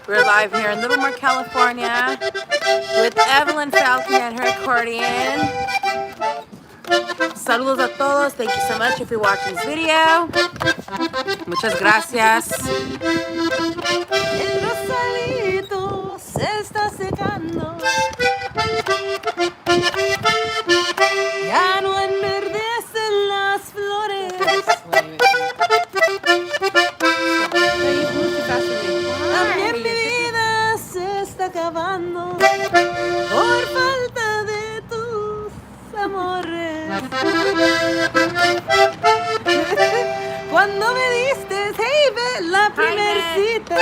We're live here in Littlemore, California with Evelyn Falcon and her accordion. Saludos a todos. Thank you so much if you're watching this video. Muchas gracias. El rosalito se está secando. Ya no enverdecen las flores. También mi vida se está acabando por falta de tus amores. Cuando me diste, hey, ve la primer cita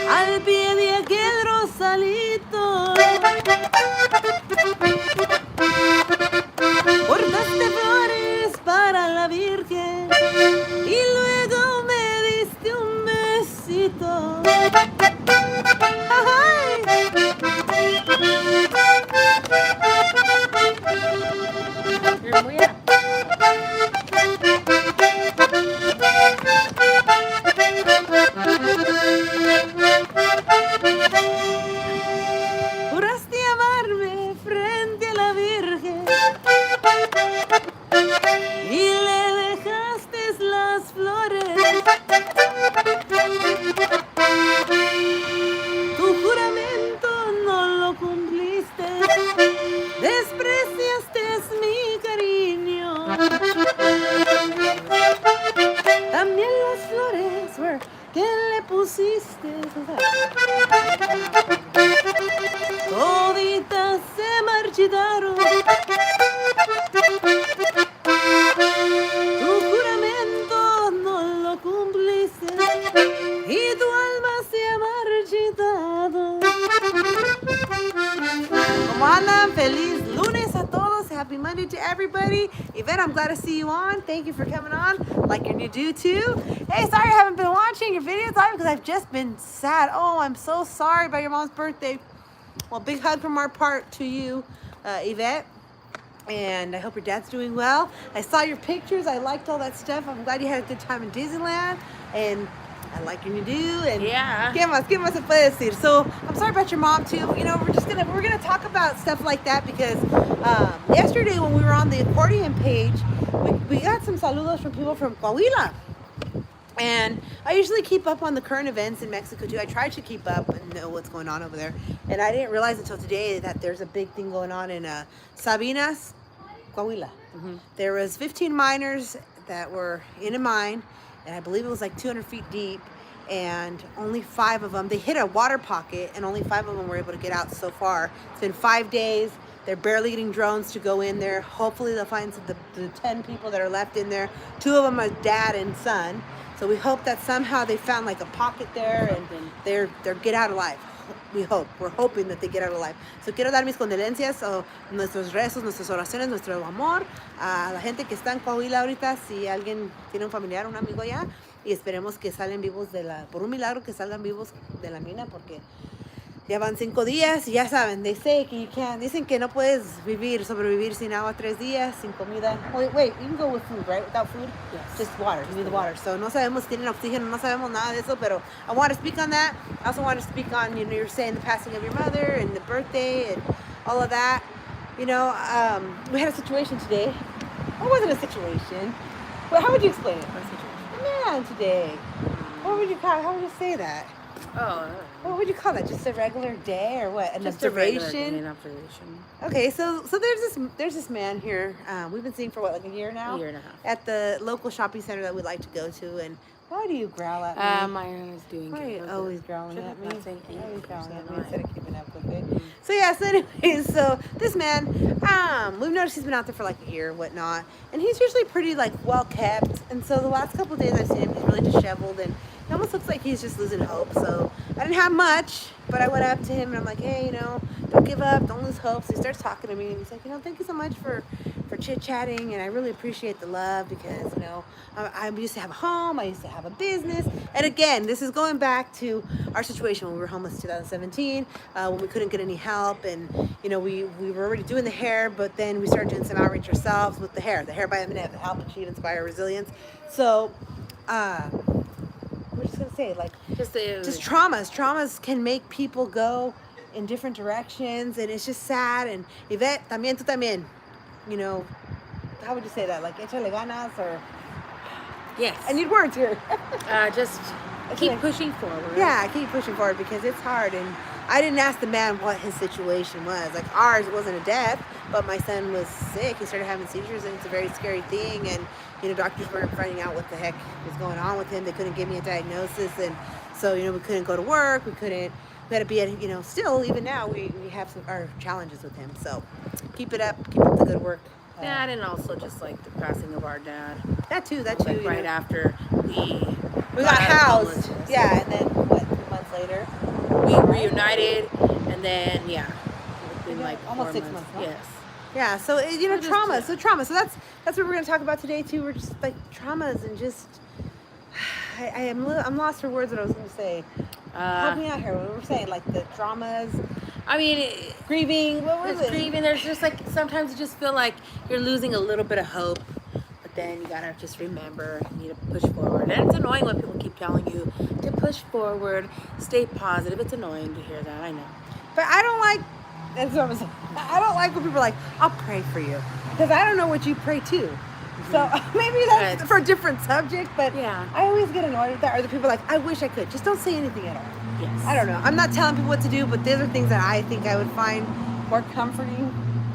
al pie de aquel rosalito. Cortaste flores para la Virgen y luego me diste un besito. Ay. Juraste amarme frente a la Virgen y le dejaste las flores. Tu juramento no lo cumpliste, despreciaste mi cariño. También las flores que le pusiste, toditas se marchitaron. Tu juramento no lo cumpliste y tu alma se ha marchitado. ¿Cómo andan? Feliz lunes a todos. Happy Monday to everybody. Yvette, I'm glad to see you on. Thank you for coming on, like you do too. Hey, sorry I haven't been watching your videos live because I've just been sad. Oh, I'm so sorry about your mom's birthday. Well, big hug from our part to you, Yvette. And I hope your dad's doing well. I saw your pictures. I liked all that stuff. I'm glad you had a good time in Disneyland. And I like when you do. And yeah. ¿Qué más se puede decir? So I'm sorry about your mom too. You know, we're gonna talk about stuff like that because yesterday when we were on the accordion page, we got some saludos from people from Coahuila. And I usually keep up on the current events in Mexico too. I try to keep up and know what's going on over there. And I didn't realize until today that there's a big thing going on in Sabinas, Coahuila. Mm-hmm. There was 15 miners that were in a mine, and I believe it was like 200 feet deep. And only 5 of them, they hit a water pocket, and only 5 of them were able to get out so far. It's been 5 days. They're barely getting drones to go in there. Hopefully they'll find the 10 people that are left in there. 2 of them are dad and son. So we hope that somehow they found like a pocket there and they're get out alive. We hope. We're hoping that they get out alive. So quiero dar mis condolencias o nuestros rezos, nuestras oraciones, nuestro amor a la gente que está en Coahuila ahorita. Si alguien tiene un familiar, un amigo allá, y esperemos que salgan vivos por un milagro que salgan vivos de la mina porque ya van 5 días y ya saben, dicen que no puedes sobrevivir sin agua 3 días, sin comida. Wait, you can go with food, right? Without food? Yes. Just water, you need the water. So no sabemos si tienen oxígeno, no sabemos nada de eso, pero I want to speak on that. I also want to speak on, you know, you're saying the passing of your mother and the birthday and all of that. You know, we had a situation today. It wasn't a situation. Well, how would you explain it? Man, today. How would you say that? Oh. What would you call that? Just a regular day or what? An observation? An observation. Okay, so there's this man here. We've been seeing for what, like a year now? A year and a half. At the local shopping center that we like to go to. And why do you growl at me? My is doing Why are you good. always growling at me? Not saying Always growling at me anything. instead of keeping up with it. So yeah, so anyways, so this man, we've noticed he's been out there for like a year and whatnot. And he's usually pretty like well kept. And so the last couple of days I've seen him, he's really disheveled and it almost looks like he's just losing hope. So I didn't have much, but I went up to him and I'm like, hey, you know, don't give up, don't lose hope. So he starts talking to me and he's like, you know, thank you so much for chit-chatting, and I really appreciate the love because, you know, I used to have a home, I used to have a business. And again, this is going back to our situation when we were homeless in 2017, when we couldn't get any help, and, you know, we were already doing the hair, but then we started doing some outreach ourselves with the hair by Eminem, the Help Achieve Inspire Resilience. So, what we're just gonna say like Just traumas can make people go in different directions, and it's just sad. And Yvette, también tú también, you know, how would you say that? Like échale ganas, or yes. I need words here. Just keep pushing forward. Yeah, keep pushing forward because it's hard. And I didn't ask the man what his situation was. Like ours wasn't a death, but my son was sick. He started having seizures, and it's a very scary thing. And doctors weren't finding out what the heck was going on with him. They couldn't give me a diagnosis, and so we couldn't go to work. We had to be at still even now we have our challenges with him. So keep up the good work. That, and also just like the passing of our dad. That too. Like right after we got housed. Yeah, and then what? 3 months later, we reunited, and then it's been like almost 6 months. months. Huh? Yes. Yeah. So trauma. So trauma. So that's what we're gonna talk about today too. We're just like traumas and just. I'm lost for words. What I was gonna say. Help me out here. What we're saying, like the traumas. I mean, grieving. What was it? Grieving. There's just like sometimes you just feel like you're losing a little bit of hope, but then you gotta just remember you need to push forward. And it's annoying when people keep telling you to push forward, stay positive. It's annoying to hear that. I know. But I don't like. That's what I'm saying. I don't like when people are like, "I'll pray for you," because I don't know what you pray to. So maybe that's for a different subject, but yeah. I always get annoyed with that. Or the people are like, I wish I could. Just don't say anything at all. Yes. I don't know. I'm not telling people what to do, but these are things that I think I would find more comforting.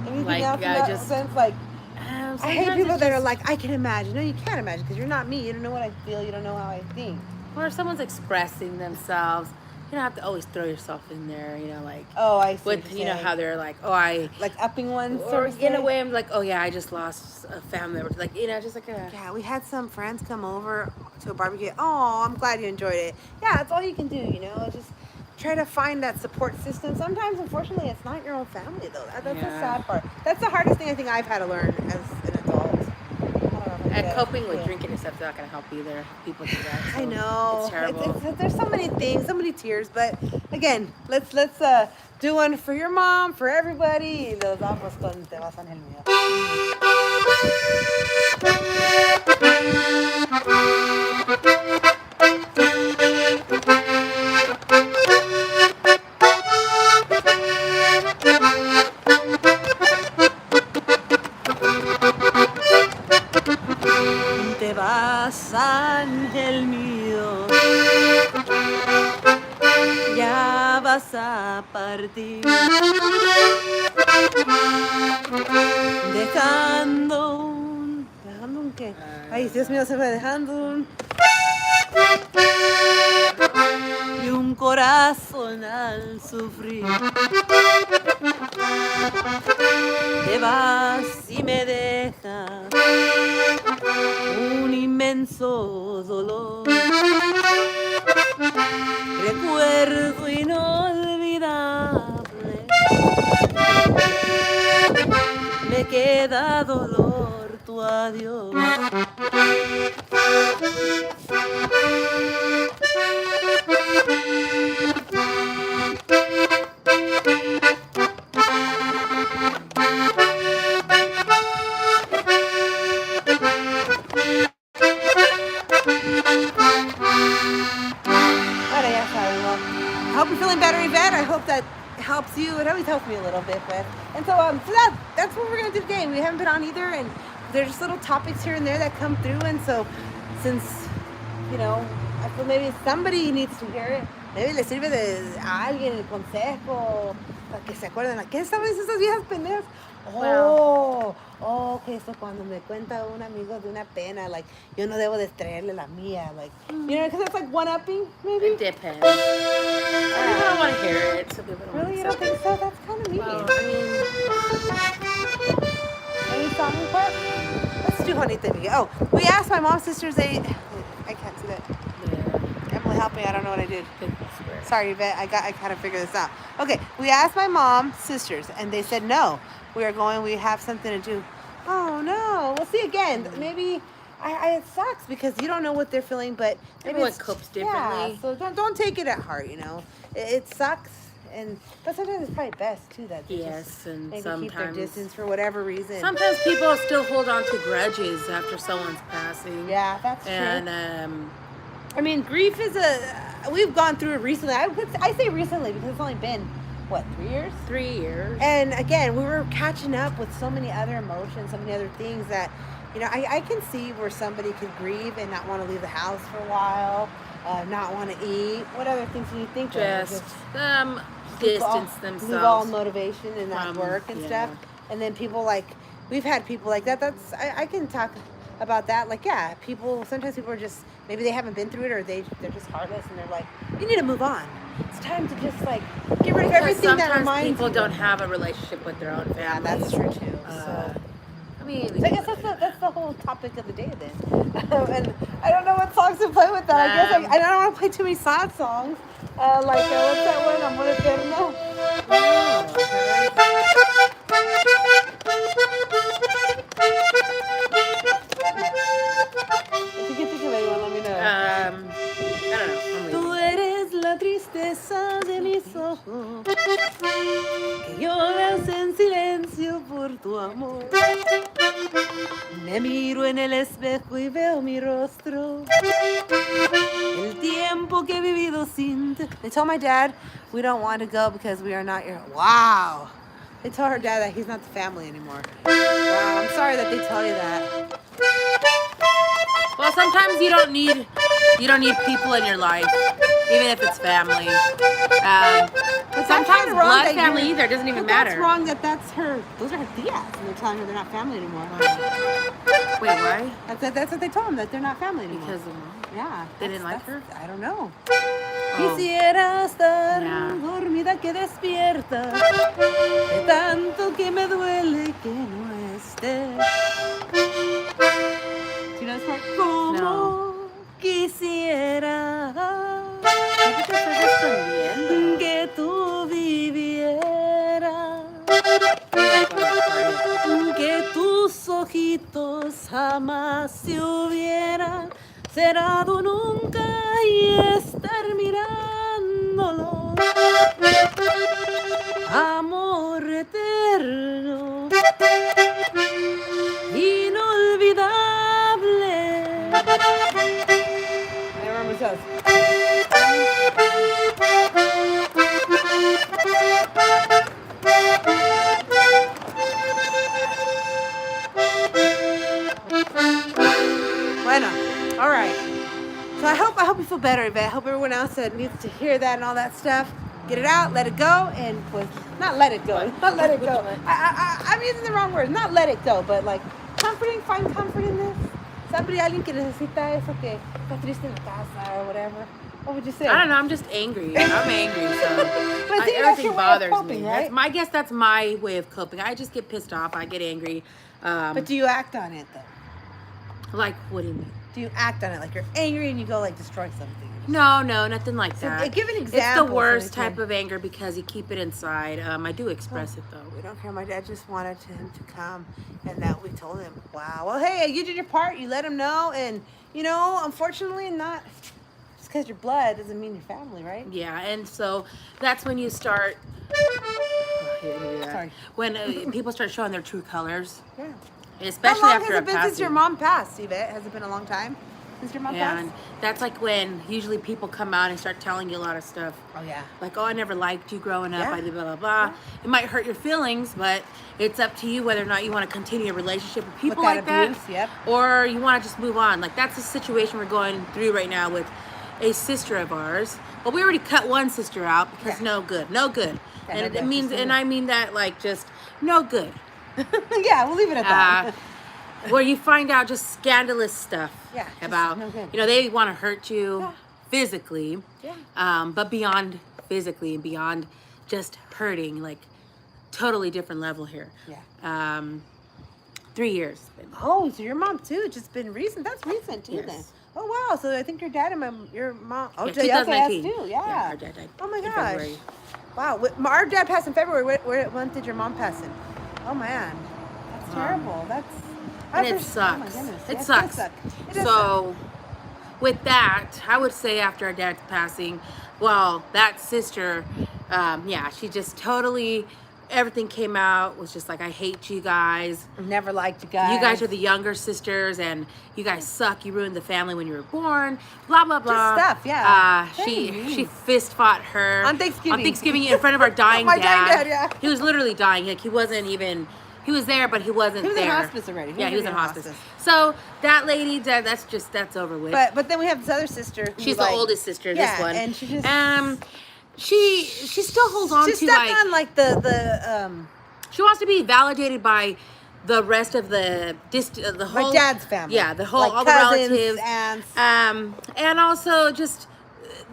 Anything like, else in that sense? Like, I hate people that are like, I can imagine. No, you can't imagine because you're not me. You don't know what I feel. You don't know how I think. Or if someone's expressing themselves, you don't have to always throw yourself in there, like. Oh, I see. With, how they're like, like upping one. Or in a way, I'm like, oh yeah, I just lost a family member. Like, just like a. Yeah, we had some friends come over to a barbecue. Oh, I'm glad you enjoyed it. Yeah, that's all you can do, Just try to find that support system. Sometimes, unfortunately, it's not your own family, though. That's the sad part. That's the hardest thing I think I've had to learn as an adult. And coping with drinking and stuff's not going to help either. People do that. So I know. It's terrible. There's so many things, so many tears. But again, let's do one for your mom, for everybody. Y los damos con Te vas en el mío. Te vas, ángel mío, ya vas a partir, dejando un qué, ay Dios mío, se me dejando y un corazón al sufrir. Te vas y me dejas un inmenso dolor, recuerdo inolvidable, me queda dolor tu adiós. I hope you're feeling better, Yvette. I hope that helps you. It always helps me a little bit, but so that's what we're gonna do today. We haven't been on either, and there's just little topics here and there that come through. And so, since I feel maybe somebody needs to hear it, maybe le sirve a alguien el consejo para que se acuerden. ¿Qué sabes esas viejas pendejas? Okay, so cuando me cuenta un amigo de una pena, like, yo no debo de traerle la mía, like, because it's like one-upping, maybe? It depends. I don't want to hear it, so people don't Really? You don't think so? That's kind of mean. Well, Any song request? Let's do Juanita Miguel. Oh, we asked my mom's sisters, I can't see that. Yeah. Emily, help me, I don't know what I did. Sorry, Yvette, I gotta figure this out. Okay, we asked my mom's sisters, and they said no. We have something to do. Oh no, we'll see again. Maybe it sucks because you don't know what they're feeling, but maybe everyone copes differently. Yeah, so don't take it at heart. It sucks, but sometimes it's probably best too that they just maybe keep their distance for whatever reason. Sometimes people still hold on to grudges after someone's passing. Yeah, that's true. And I mean, grief is we've gone through it recently. I say recently because it's only been, what, 3 years? 3 years. And again, we were catching up with so many other emotions, so many other things that, I can see where somebody could grieve and not want to leave the house for a while, not want to eat. What other things do you think? Just distance themselves. Lose all motivation and not work and yeah. stuff. And then people we've had people like that. I can talk about that. Like, yeah, sometimes people are just, maybe they haven't been through it or they're just heartless and they're like, you need to move on. It's time to just get rid of everything that reminds you. People don't have a relationship with their own family. Yeah, that's true too. So I guess that's the whole topic of the day then. And I don't know what songs to play with that. I guess I don't want to play too many sad songs. What's that one? I'm gonna say no. If you can think of anyone, let me know. I don't know. Tú eres la tristeza de mis ojos, que lloras en silencio por tu amor. Me miro en el espejo y veo mi rostro, el tiempo que he vivido sin ti. They told my dad we don't want to go because we are not your. Wow. They told her dad that he's not the family anymore. Wow, I'm sorry that they tell you that. Well, sometimes you don't need people in your life, even if it's family. But Sometimes blood family either doesn't even matter. That's wrong. That's her. Those are her tias, and they're telling her they're not family anymore. Wait, why? That's what they told them, that they're not family anymore. Because of mom? Yeah, They didn't like her? I don't know. Oh. Quisiera estar Yeah. dormida que despierta, de tanto que me duele que no estés. Do you know this part? Como No. quisiera ¿Qué te estás escondiendo? que tú vivieras, que tus ojitos jamás se hubieran cerrado nunca y estar mirándolo. Amor eterno, inolvidable. I remember it says. Bueno, all right. So I hope you feel better, Yvette. I hope everyone else that needs to hear that and all that stuff, get it out, let it go, and pues, not let it go, not let it go. I'm using the wrong word. Not let it go, but comforting, find comfort in this. Alguien que necesita eso, que está triste en la casa or whatever. What would you say? I don't know. I'm just angry. I'm angry, so But see, that's everything your way of bothers coping, me. right? I guess that's my way of coping. I just get pissed off. I get angry. But do you act on it though? Like, what do you mean? Do you act on it? Like you're angry and you go destroy something? No, nothing like So, that. give an It's example the so worst we can- type of anger because you keep it inside. I do express it though. We don't care. My dad just wanted him to come, and that we told him, wow. Well, hey, you did your part. You let him know, and unfortunately, not just because your blood doesn't mean your family, right? Yeah, and so that's when you start. Sorry. When people start showing their true colors, Yeah. especially How long after has a it been passing. since your mom passed, Yvette? Has it been a long time since your mom And passed? that's like when usually people come out and start telling you a lot of stuff. Oh yeah. Like, oh, I never liked you growing up. Yeah. I did blah, blah, blah. Yeah. It might hurt your feelings, but it's up to you whether or not you want to continue a relationship with people that like abuse, that. yep. Or you want to just move on. Like, that's the situation we're going through right now with a sister of ours. But we already cut one sister out because Yeah. no good. No good. Yeah, And no it good. means, Just and I mean that like just no good. Yeah, we'll leave it at that. Where you find out just scandalous stuff Yeah, just about, no good. they want to hurt you Yeah. physically, Yeah. but beyond physically and beyond just hurting, like totally different level here. Yeah. 3 years. Oh, so your mom too? It's just been recent. That's recent too, Yes. then. Oh wow! So I think your dad and your mom. Oh, Yeah, okay, that's 2019. too. Yeah. Our dad died Oh my in gosh! February. Wow. Our dad passed in February. Where month did your mom pass in? Oh man, that's terrible. That's. And it Oh my sucks. goodness. It Yes, sucks. does suck. It does suck. So, with that, I would say after our dad's passing, well, that sister, she just totally everything came out, was just like, I hate you guys. Never liked you guys. You guys are the younger sisters, and you guys suck. You ruined the family when you were born. Blah blah blah. Just stuff, yeah. She fist fought her On Thanksgiving in front of our dying My dad. dying dad, yeah. He was literally dying. Like he wasn't even. He was there, but he wasn't. He was there. in hospice already. He was in hospice. So that lady, that's over with. But then we have this other sister. She's the oldest sister. Yeah, this one, and she just she still holds on she's to stuck like on like the she wants to be validated by the rest of the whole my dad's family. Yeah, the whole like all cousins, the relatives, aunts. and also just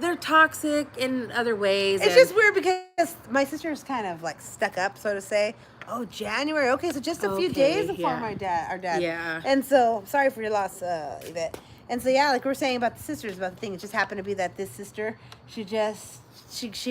they're toxic in other ways. It's just weird because my sister's kind of like stuck up, so to say. Oh, January. Okay, so just a few days before our dad. Yeah. And so, sorry for your loss, Yvette. And so, yeah, like we were saying about the sisters, about the thing, it just happened to be that this sister, she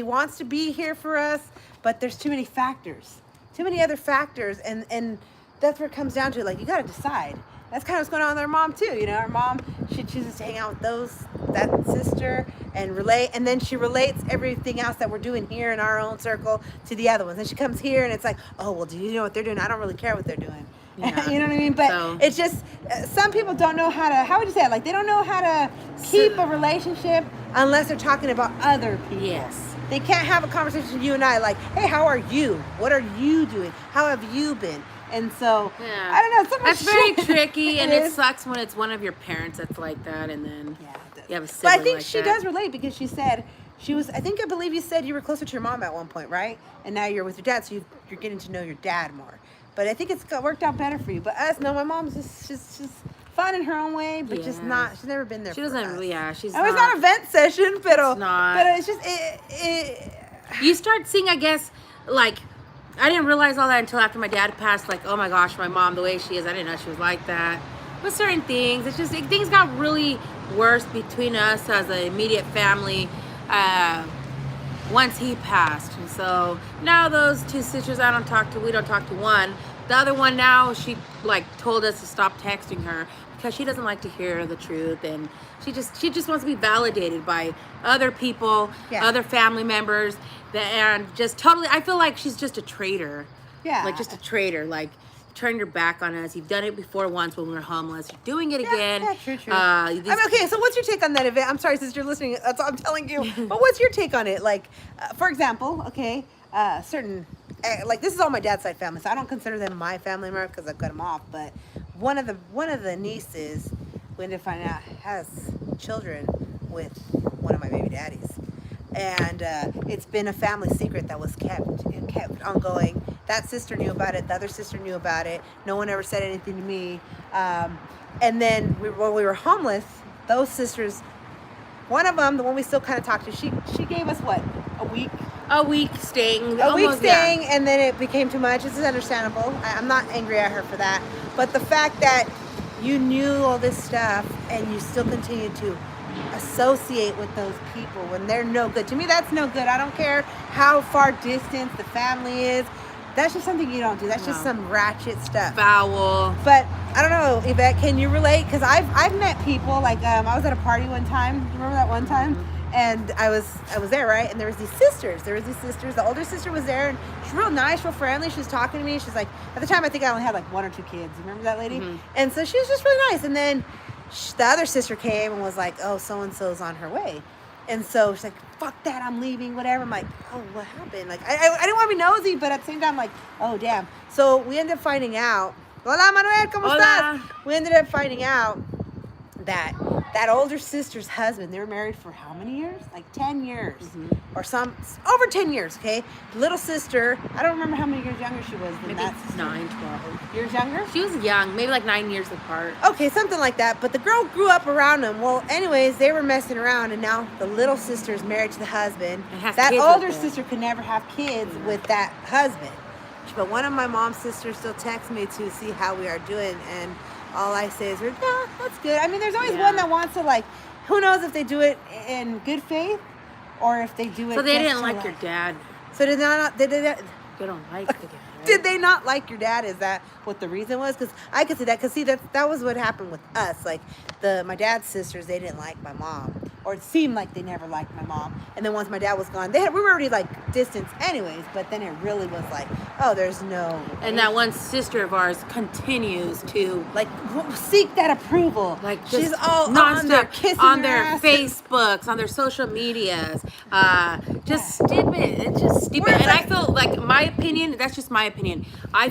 wants to be here for us, but there's too many factors, too many other factors, and that's where it comes down to. Like, you got to decide. That's kind of what's going on with our mom too. You know, our mom, she chooses to hang out with that sister and relate, and then she relates everything else that we're doing here in our own circle to the other ones. And she comes here and it's like, oh, well, do you know what they're doing? I don't really care what they're doing. Yeah. You know what I mean? But it's just, some people don't know how would you say it? Like, they don't know how to keep a relationship unless they're talking about other people. Yes. They can't have a conversation with you and I like, hey, how are you? What are you doing? How have you been? And so, yeah. I don't know. That's very tricky, and it sucks when it's one of your parents that's like that, and then you have a sibling. But I think like she that. does relate because she said I believe you said you were closer to your mom at one point, right? And now you're with your dad, so you're getting to know your dad more. But I think it's worked out better for you. But us, no, my mom's just fun in her own way, but just not. She's never been there. She doesn't really. Yeah, she's. It was not a vent session, but it's just You start seeing, I guess, like. I didn't realize all that until after my dad passed. Like, oh my gosh, my mom, the way she is, I didn't know she was like that. But certain things, it's just, things got really worse between us as an immediate family once he passed. And so now those two sisters we don't talk to one. The other one now, she like told us to stop texting her because she doesn't like to hear the truth, and she just wants to be validated by other people, other family members. And just totally, I feel like she's just a traitor. Yeah. Like just a traitor. Like, turn your back on us. You've done it before once when we were homeless. You're doing it again. Yeah, true. Okay, so what's your take on that event? I'm sorry, sister, listening. That's all I'm telling you. But what's your take on it? Like, for example, okay, like this is all my dad's side family, so I don't consider them my family member because I cut them off. But one of the nieces, we ended up finding out, has children with one of my baby daddies. And it's been a family secret that was kept ongoing. That sister knew about it. The other sister knew about it. No one ever said anything to me. And then when we were homeless, those sisters, one of them, the one we still kind of talk to, she gave us what, a week? A week staying. And then it became too much. This is understandable. I'm not angry at her for that. But the fact that you knew all this stuff and you still continue to associate with those people when they're no good. To me, that's no good. I don't care how far distant the family is. That's just something you don't do. That's just some ratchet stuff. Foul. But I don't know, Yvette, can you relate? Because I've met people, like I was at a party one time. Do you remember that one time? Mm-hmm. And I was there, right? And there was these sisters. The older sister was there, and she's real nice, real friendly. She was talking to me. She's like, at the time, I think I only had like 1 or 2 kids. You remember that lady? Mm-hmm. And so she was just really nice. And then the other sister came and was like, oh, so-and-so's on her way. And so she's like, fuck that, I'm leaving, whatever. I'm like, oh, what happened? Like, I didn't want to be nosy, but at the same time, like, oh, damn. So we ended up finding out. Hola, Manuel, ¿cómo estás? We ended up finding out that older sister's husband, they were married for how many years? Like 10 years. Or over 10 years, okay? Little sister, I don't remember how many years younger she was than Maybe that sister. 9, 12. Years younger? She was young, maybe like 9 years apart. Okay, something like that. But the girl grew up around them. Well, anyways, they were messing around, and now the little sister's married to the husband. That older sister could never have kids with that husband. But one of my mom's sisters still texts me to see how we are doing, and all I say is, yeah, that's good. I mean, there's always one that wants to, like, who knows if they do it in good faith or if they do it. So they didn't like your dad. So did not? They don't like the dad. Right? Did they not like your dad? Is that what the reason was? Because I could see that. Because see, that was what happened with us. Like my dad's sisters, they didn't like my mom. or it seemed like they never liked my mom. And then once my dad was gone, we were already like distant anyways, but then it really was like, oh, there's no. And that one sister of ours continues to like seek that approval. Like she's all on there kissing on their their ass. Facebooks, on their social medias. Just stupid. It's just stupid. And I feel like, my opinion, that's just my opinion. I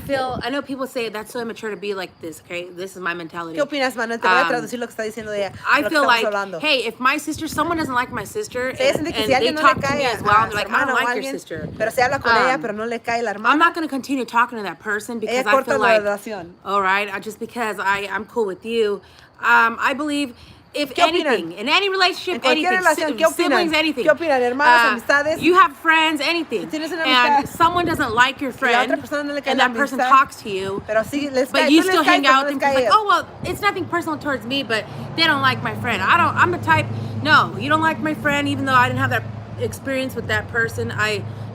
know people say that's so immature to be like this, okay? This is my mentality. ¿Qué opinas, Manuel? Te voy a traducir lo que está diciendo ella. I feel like, hey, if my sister, someone doesn't like my sister, and they talk to me as well, and they're like, I don't like your sister. Pero se habla con ella, pero no le cae la hermana. I'm not going to continue talking to that person because I feel like, all right, just because I'm cool with you. I believe, if anything, in any relationship, anything, siblings, anything. ¿Qué opinan? Hermanos, amistades. You have friends, anything. And someone doesn't like your friend, and that person talks to you, but you still hang out with them. Like, oh, well, it's nothing personal towards me, but they don't like my friend. I'm the type, no, you don't like my friend, even though I didn't have that experience with that person.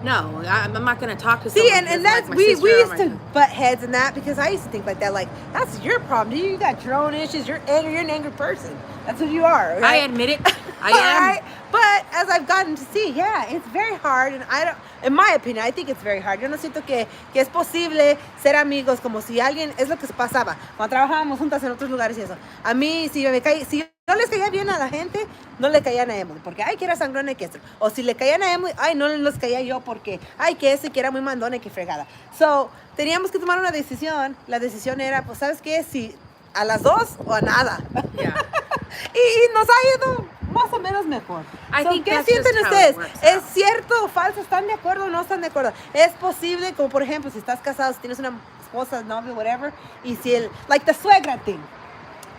No, I'm not going to talk to someone. See, and that's, like we used to butt heads in that because I used to think like that, like, that's your problem. You got your own issues. You're an angry person. That's what you are. Right? I admit it. I am. Right? But as I've gotten to see, yeah, it's very hard. And I don't, in my opinion, I think it's very hard. Yo no siento que es posible ser amigos como si alguien, es lo que pasaba cuando trabajábamos juntas en otros lugares y eso. A mí, si no les caía bien a la gente, no le caían a Emily, porque ay, que era sangrona y que esto. O si le caían a Emily, ay, no les caía yo porque, ay, que ese que era muy mandona y que fregada. So, teníamos que tomar una decisión. La decisión era, pues, ¿sabes qué? Si a las dos o a nada. Yeah. y nos ha ido más o menos mejor. ¿Qué sienten ustedes? ¿Es cierto o falso? ¿Están de acuerdo o no están de acuerdo? Es posible, como por ejemplo, si estás casado, si tienes una esposa, novio, whatever, y si like the suegra thing.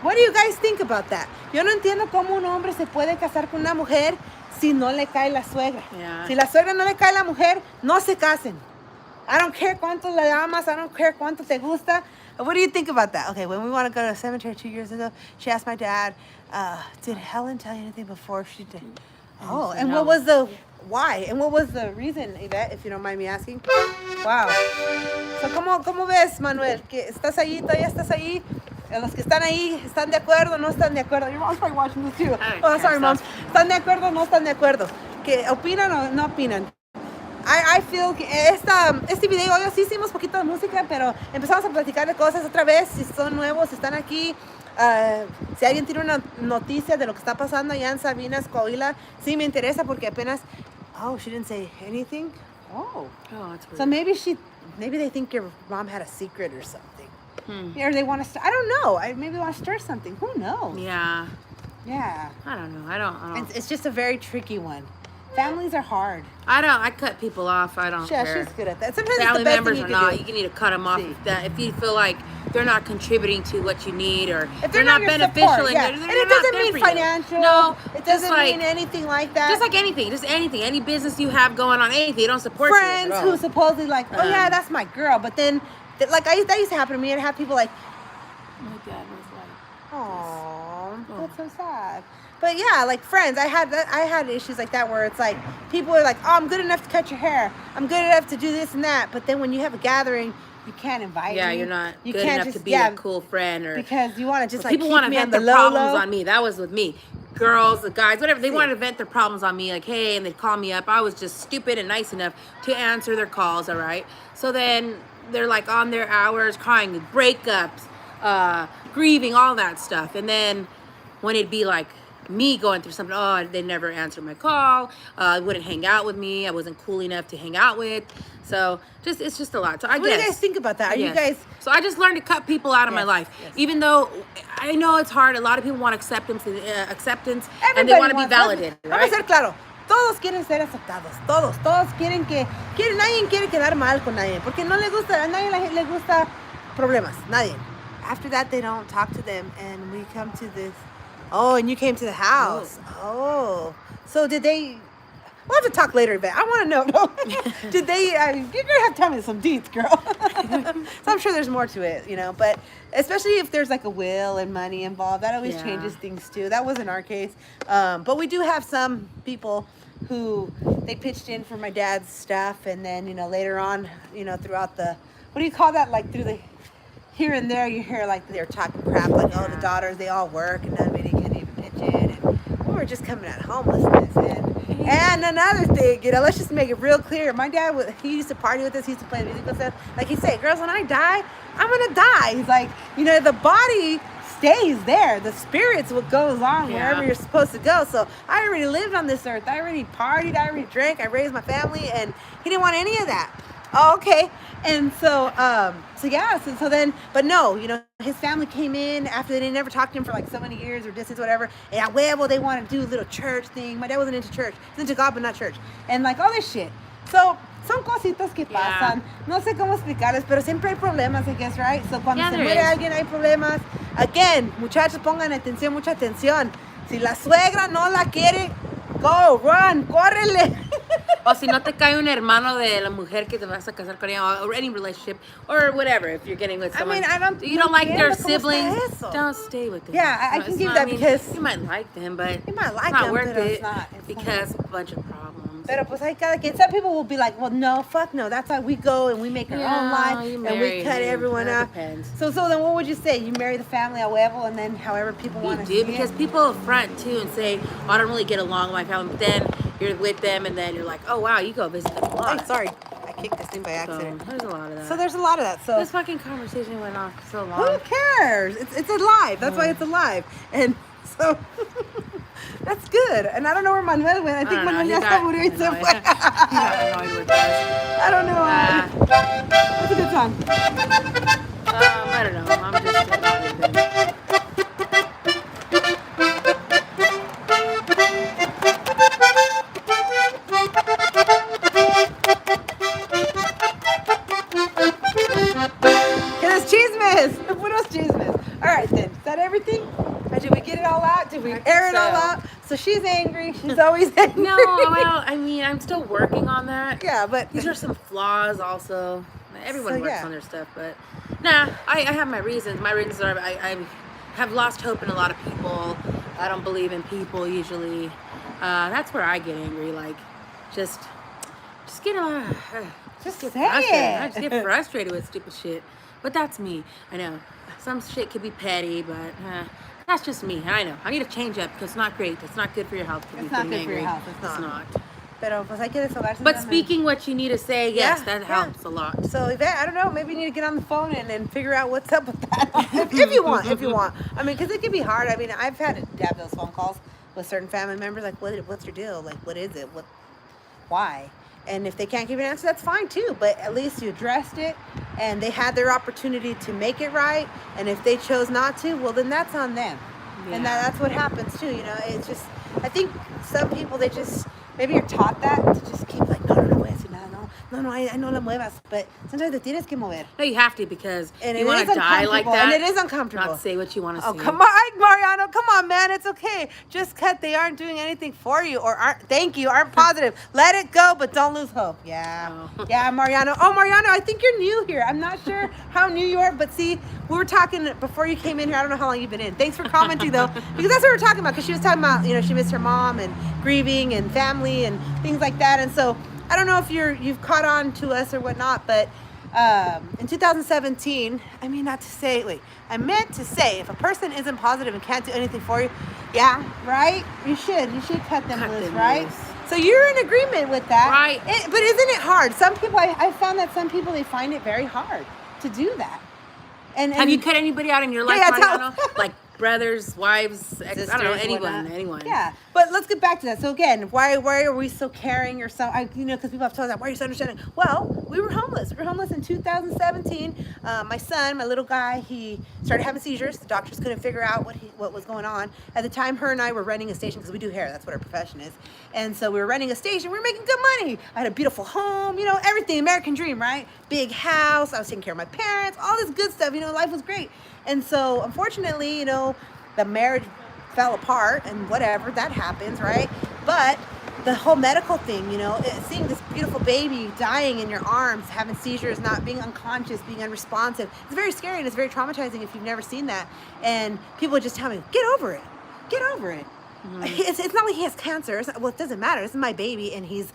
What do you guys think about that? Yo no entiendo cómo un hombre se puede casar con una mujer si no le cae la suegra. Yeah. Si la suegra no le cae a la mujer, no se casen. I don't care cuánto le amas, I don't care cuánto te gusta. What do you think about that? Okay, when we want to go to a cemetery 2 years ago, she asked my dad, did Helen tell you anything before she did? Oh, and what was the why? And what was the reason, Yvette, if you don't mind me asking? Wow. So, ¿cómo ves, Manuel? ¿Que estás ahí, todavía estás ahí? Los que están ahí, ¿están de acuerdo o no están de acuerdo? Your mom's probably watching this too. Oh, sorry, mom. ¿Están de acuerdo o no están de acuerdo? ¿Que opinan o no opinan? I feel que este video, hoy sí hicimos poquito de música, pero empezamos a platicar de cosas otra vez. Si son nuevos, si están aquí, si alguien tiene una noticia de lo que está pasando allá en Sabinas, Coahuila, sí me interesa porque apenas, oh, she didn't say anything. Oh, that's weird. So maybe they think your mom had a secret or something. Or they want to, I don't know. Maybe they want to start something. Who knows? Yeah. Yeah. I don't know. I don't. It's just a very tricky one. Families are hard. I cut people off. I don't care. She's good at that. Sometimes family it's the best members thing or you not, can do. you need to cut them off. If you feel like they're not contributing to what you need, or if they're not beneficial, support, yeah. and it doesn't mean financial. No, it doesn't mean anything like that. Just like anything, any business you have going on, anything, they don't support friends you. Friends who supposedly like, oh yeah, that's my girl, but then like that used to happen to me, and have people like, my dad was like, oh, that's so sad. But yeah, like friends, I had issues like that where it's like people are like, oh, I'm good enough to cut your hair, I'm good enough to do this and that, but then when you have a gathering, you can't invite me. Yeah, you're not good enough to be a cool friend, or because you want to just like people want to vent their problems on me. That was with me. Girls, the guys, whatever, they wanted to vent their problems on me, like, hey, and they'd call me up. I was just stupid and nice enough to answer their calls, all right? So then they're like on their hours, crying, breakups, grieving, all that stuff. And then when it'd be like me going through something, oh, they never answered my call, wouldn't hang out with me, I wasn't cool enough to hang out with. So it's just a lot. So what do you guys think about that? Are you guys? So I just learned to cut people out of my life, even though I know it's hard. A lot of people want acceptance, and they want to be validated. Right? Vamos a ser claro. Todos quieren ser aceptados. Todos quieren nadie quiere quedar mal con nadie, porque no le gusta, a nadie le gusta problemas. Nadie. After that, they don't talk to them, and we come to this. Oh, and you came to the house. Oh. So did they... We'll have to talk later, but I want to know. No. Did they... you're going to have to tell me some deets, girl. So I'm sure there's more to it, you know. But especially if there's like a will and money involved, that always changes things too. That wasn't our case. But we do have some people who... They pitched in for my dad's stuff. And then, you know, later on, you know, throughout the... What do you call that? Like through the... Here and there, you hear like they're talking crap, like, oh, the daughters, they all work, and nobody can even pitch in. And we were just coming out of homelessness. And another thing, let's just make it real clear. My dad, he used to party with us. He used to play music with us. Like he said, girls, when I die, I'm going to die. He's like, the body stays there. The spirit's what goes on wherever you're supposed to go. So I already lived on this earth. I already partied. I already drank. I raised my family. And he didn't want any of that. Oh, okay. And so then, but no, his family came in after they never talked to him for like so many years or distance, whatever. And at huevo, they wanted to do a little church thing. My dad wasn't into church. He's into God, but not church. And like all this shit. So, son cositas que pasan. No sé cómo explicarles, pero siempre hay problemas, I guess, right? So, cuando se muere alguien, hay problemas. Again, muchachos, pongan atención, mucha atención. Si la suegra no la quiere, go, run, córrele. O si no te cae un hermano de la mujer que te vas a casar con ella, or any relationship, or whatever, if you're getting with someone. You don't like their siblings, don't stay with them. Yeah, I can give that because you might like them, but you might like it's not them, worth but it it's not. because a bunch of problems. Pero pues hay cada quien. Some people will be like, well, no, fuck no. That's how we go and we make our own life and we cut everyone out. So then what would you say? You marry the family a huevo and then however people want to see it? Because people front too and say, oh, I don't really get along with my family, but then you're with them and then you're like, oh wow, you go visit them a lot. Hey, sorry, I kicked this thing by accident. So there's a lot of that. So there's a lot of that. So this fucking conversation went on for so long. Who cares? It's alive. That's why it's alive. And so that's good. And I don't know where Manuel went. I think Manuel ya se murió y se fue. I don't know. What's a good song? I don't know. I'm just air it all out. So she's angry. She's always angry. No, well, I mean, I'm still working on that. Yeah, but these are some flaws also. Everyone works on their stuff, but nah, I have my reasons. My reasons are I have lost hope in a lot of people. I don't believe in people usually. That's where I get angry. Like, just get frustrated. I just get frustrated with stupid shit. But that's me. I know some shit could be petty, but. That's just me. I know. I need to change up because it's not great. It's not good for your health. It's not good for your health. It's not. Pero, pues, hay que desahogarse. But speaking what you need to say, yes, that helps a lot. So, Yvette, I don't know. Maybe you need to get on the phone and figure out what's up with that. if you want. I mean, because it can be hard. I mean, I've had to have those phone calls with certain family members. Like, what's your deal? Like, what is it? Why? And if they can't give you an answer, that's fine too. But at least you addressed it and they had their opportunity to make it right. And if they chose not to, well, then that's on them. Yeah. And that's what happens too. It's just, I think some people, they just, maybe you're taught that to just keep like, no, voy a decir nada, no, I no la muevas. But sometimes te tienes que mover. No, you have to because you want to die like that. And it is uncomfortable. Not say what you want to say. Oh, come on, Mariano. Come on, man. It's okay. Just cut. They aren't doing anything for you or aren't positive. Let it go, but don't lose hope. Yeah. Oh. Yeah, Mariano. Oh, Mariano, I think you're new here. I'm not sure how new you are, but see, we were talking before you came in here. I don't know how long you've been in. Thanks for commenting, though, because that's what we're talking about. Because she was talking about, she missed her mom and grieving and family and things like that. And so I don't know if you've caught on to us or whatnot, but in 2017, I meant to say, if a person isn't positive and can't do anything for you, yeah, right? You should cut them loose, right? So you're in agreement with that, right? But isn't it hard? Some people, I found that some people, they find it very hard to do that. And have you cut anybody out in your life, Mariano? Like brothers, wives, sisters, I don't know, anyone. Yeah, but let's get back to that. So again, why are we so caring or so? Because people have told us, why are you so understanding? Well, we were homeless. We were homeless in 2017. My son, my little guy, he started having seizures. The doctors couldn't figure out what was going on. At the time, her and I were renting a station because we do hair. That's what our profession is. And so we were renting a station. We were making good money. I had a beautiful home, everything, American dream, right? Big house. I was taking care of my parents, all this good stuff. Life was great. And so, unfortunately, the marriage fell apart and whatever, that happens, right? But the whole medical thing, seeing this beautiful baby dying in your arms, having seizures, not being unconscious, being unresponsive, it's very scary and it's very traumatizing if you've never seen that. And people just tell me, get over it. Mm-hmm. It's not like he has cancer. It doesn't matter. This is my baby and he's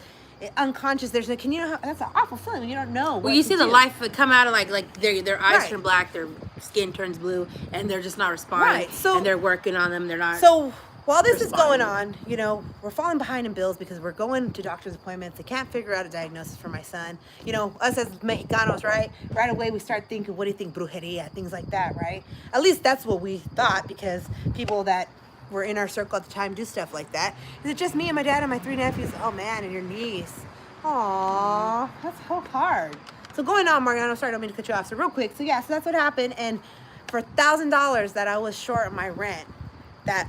unconscious. That's an awful feeling when you don't know. Well, you see the life come out of like their eyes turn black, their skin turns blue, and they're just not responding. Right. So, and they're working on them. They're not. So while this is going responding. on, you know, we're falling behind in bills because we're going to doctor's appointments. They can't figure out a diagnosis for my son. You know, us as Mexicanos, right? Right away we start thinking, what do you think, brujeria, things like that, right? At least that's what we thought, because people that were in our circle at the time do stuff like that. Is it just me and my dad and my 3 nephews? Oh man, and your niece. Aww, that's so hard. So going on, Mariano, sorry, I don't mean to cut you off. So real quick, so yeah, so that's what happened. And for $1,000 that I was short of my rent, that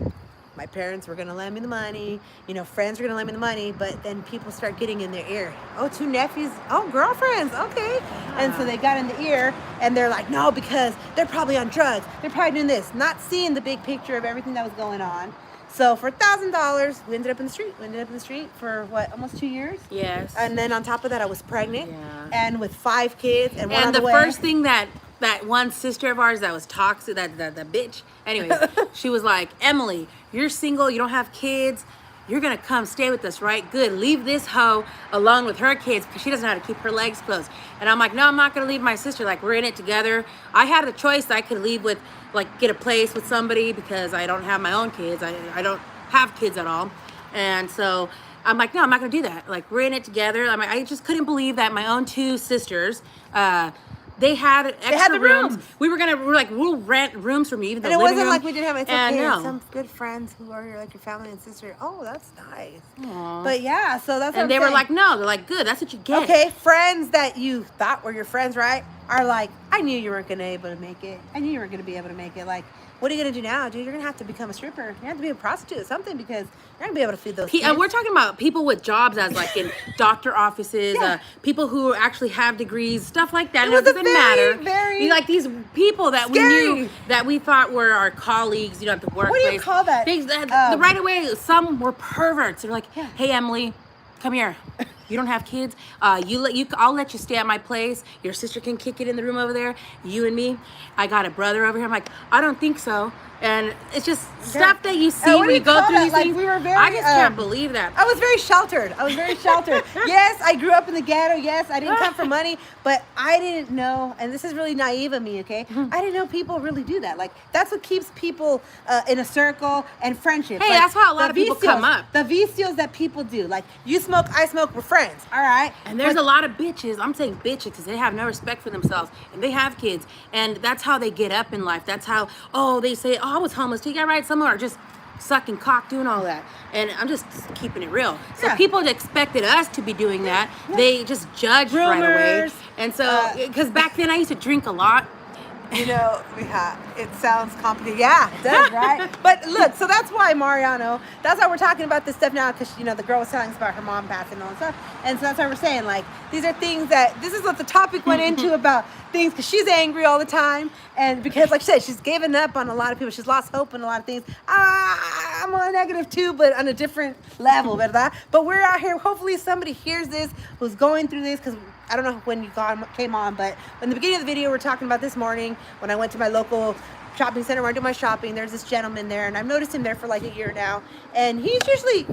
my parents were gonna lend me the money, you know, friends were gonna lend me the money, but then people start getting in their ear. Oh, 2 nephews, oh, girlfriends, okay. And so they got in the ear and they're like, no, because they're probably on drugs. They're probably doing this, not seeing the big picture of everything that was going on. So for $1,000, we ended up in the street. We ended up in the street for what, almost 2 years? Yes. And then on top of that, I was pregnant, Yeah. and with 5 kids, and one on And the the way. first thing that one sister of ours that was toxic, that bitch. Anyways, she was like, Emily, you're single, you don't have kids. You're gonna come stay with us, right? Good. Leave this hoe alone with her kids because she doesn't know how to keep her legs closed. And I'm like, no, I'm not gonna leave my sister. Like, we're in it together. I had a choice. I could leave with, like, get a place with somebody because I don't have my own kids. I don't have kids at all. And so I'm like, no, I'm not gonna do that. Like, we're in it together. I'm like, I just couldn't believe that my own 2 sisters, they had extra the rooms. rooms. We were like, we'll rent rooms from you, even the And it living wasn't room. like we didn't have it. It's And okay. no. Some good friends who are like your family and sister. Oh, that's nice. Aw. But yeah, so that's what And I'm they were saying. like, no. They're like, good. That's what you get. Okay, friends that you thought were your friends, right? Are like, I knew you weren't gonna be able to make it. I knew you weren't gonna be able to make it. Like, what are you gonna do now, dude? You're gonna have to become a stripper. You have to be a prostitute or something, because you're not gonna be able to feed those kids. And we're talking about people with jobs, as like in doctor offices, Yeah. people who actually have degrees, stuff like that. It And was a doesn't very, matter. very Like these people that we scary. knew, that we thought were our colleagues, you know, at the workplace. What do you call that? The right away, some were perverts. They're like, Yeah. hey, Emily, come here. You don't have kids. I'll let you stay at my place. Your sister can kick it in the room over there. You and me. I got a brother over here. I'm like, I don't think so. And it's just stuff that you see what when do you you go call through that? these Like, things. we were very, I just can't believe that. I was very sheltered. Yes, I grew up in the ghetto. Yes, I didn't come for money, but I didn't know, and this is really naive of me, okay? I didn't know people really do that. Like, that's what keeps people in a circle and friendship. Hey, Like, that's how a lot the of people come up. The vicios that people do. Like, you smoke, I smoke, we're friends, all right? And there's a lot of bitches, I'm saying bitches, because they have no respect for themselves, and they have kids, and that's how they get up in life. That's how, they say, I was homeless too. Yeah, right, some are just sucking cock, doing all that. And I'm just keeping it real. So Yeah. people expected us to be doing that. They just judged right away. Rumors, And so, because back then I used to drink a lot. You know, it sounds complicated. Yeah, it does, right? But look, so that's why, Mariano, that's why we're talking about this stuff now, because, you know, the girl was telling us about her mom passing and all that stuff. And so that's why we're saying, like, these are things that, this is what the topic went into about things, because she's angry all the time. And because, like she said, she's given up on a lot of people. She's lost hope in a lot of things. I'm on a negative too, but on a different level, ¿verdad? But we're out here. Hopefully somebody hears this, who's going through this, because I don't know when you came on, but in the beginning of the video, we're talking about this morning when I went to my local shopping center where I do my shopping. There's this gentleman there, and I've noticed him there for like a year now. And he's usually,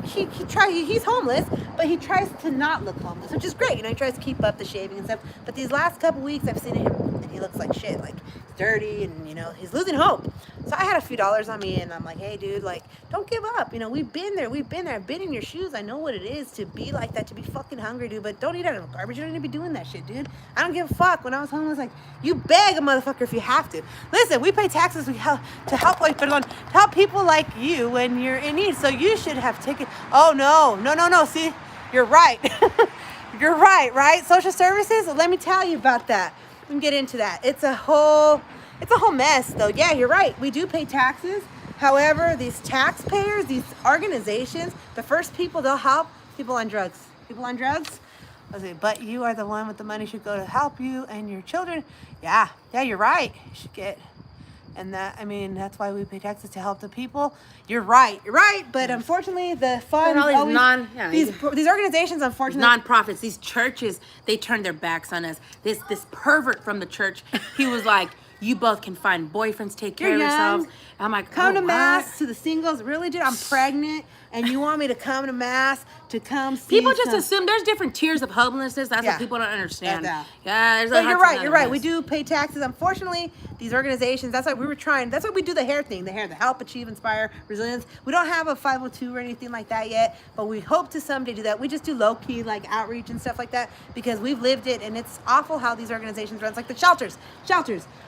he's homeless, but he tries to not look homeless, which is great. You know, he tries to keep up the shaving and stuff. But these last couple weeks, I've seen him, and he looks like shit. Like, he's dirty, and, you know, he's losing hope. So I had a few dollars on me, and I'm like, hey, dude, like, don't give up. You know, we've been there. I've been in your shoes. I know what it is to be like that, to be fucking hungry, dude. But don't eat out of garbage. You don't need to be doing that shit, dude. I don't give a fuck. When I was homeless, like, you beg a motherfucker if you have to. Listen, we pay taxes to help people like you when you're in need. So you should have taken. Oh, no. See, you're right. You're right? Social services. Let me tell you about that. We can get into that. It's a whole mess, though. Yeah, you're right. We do pay taxes. However, these taxpayers, these organizations, the first people they'll help, people on drugs. I say, but you are the one with the money should go to help you and your children. Yeah, you're right. You should get. And that's why we pay taxes, to help the people. You're right. But unfortunately, the fund, all these these organizations, unfortunately, nonprofits, these churches, they turned their backs on us. This pervert from the church, he was like, you both can find boyfriends, take care of yourselves. I'm like, come to what? mass to the singles. Really, dude, I'm pregnant, and you want me to come to mass to come see People just assume there's different tiers of homelessness. That's Yeah. what people don't understand. Yeah. There's But you're right. homelessness. We do pay taxes. Unfortunately, these organizations, that's why we were trying. That's why we do the hair thing. The hair, the help, achieve, inspire, resilience. We don't have a 502 or anything like that yet, but we hope to someday do that. We just do low key like outreach and stuff like that because we've lived it, and it's awful how these organizations run. It's like the shelters.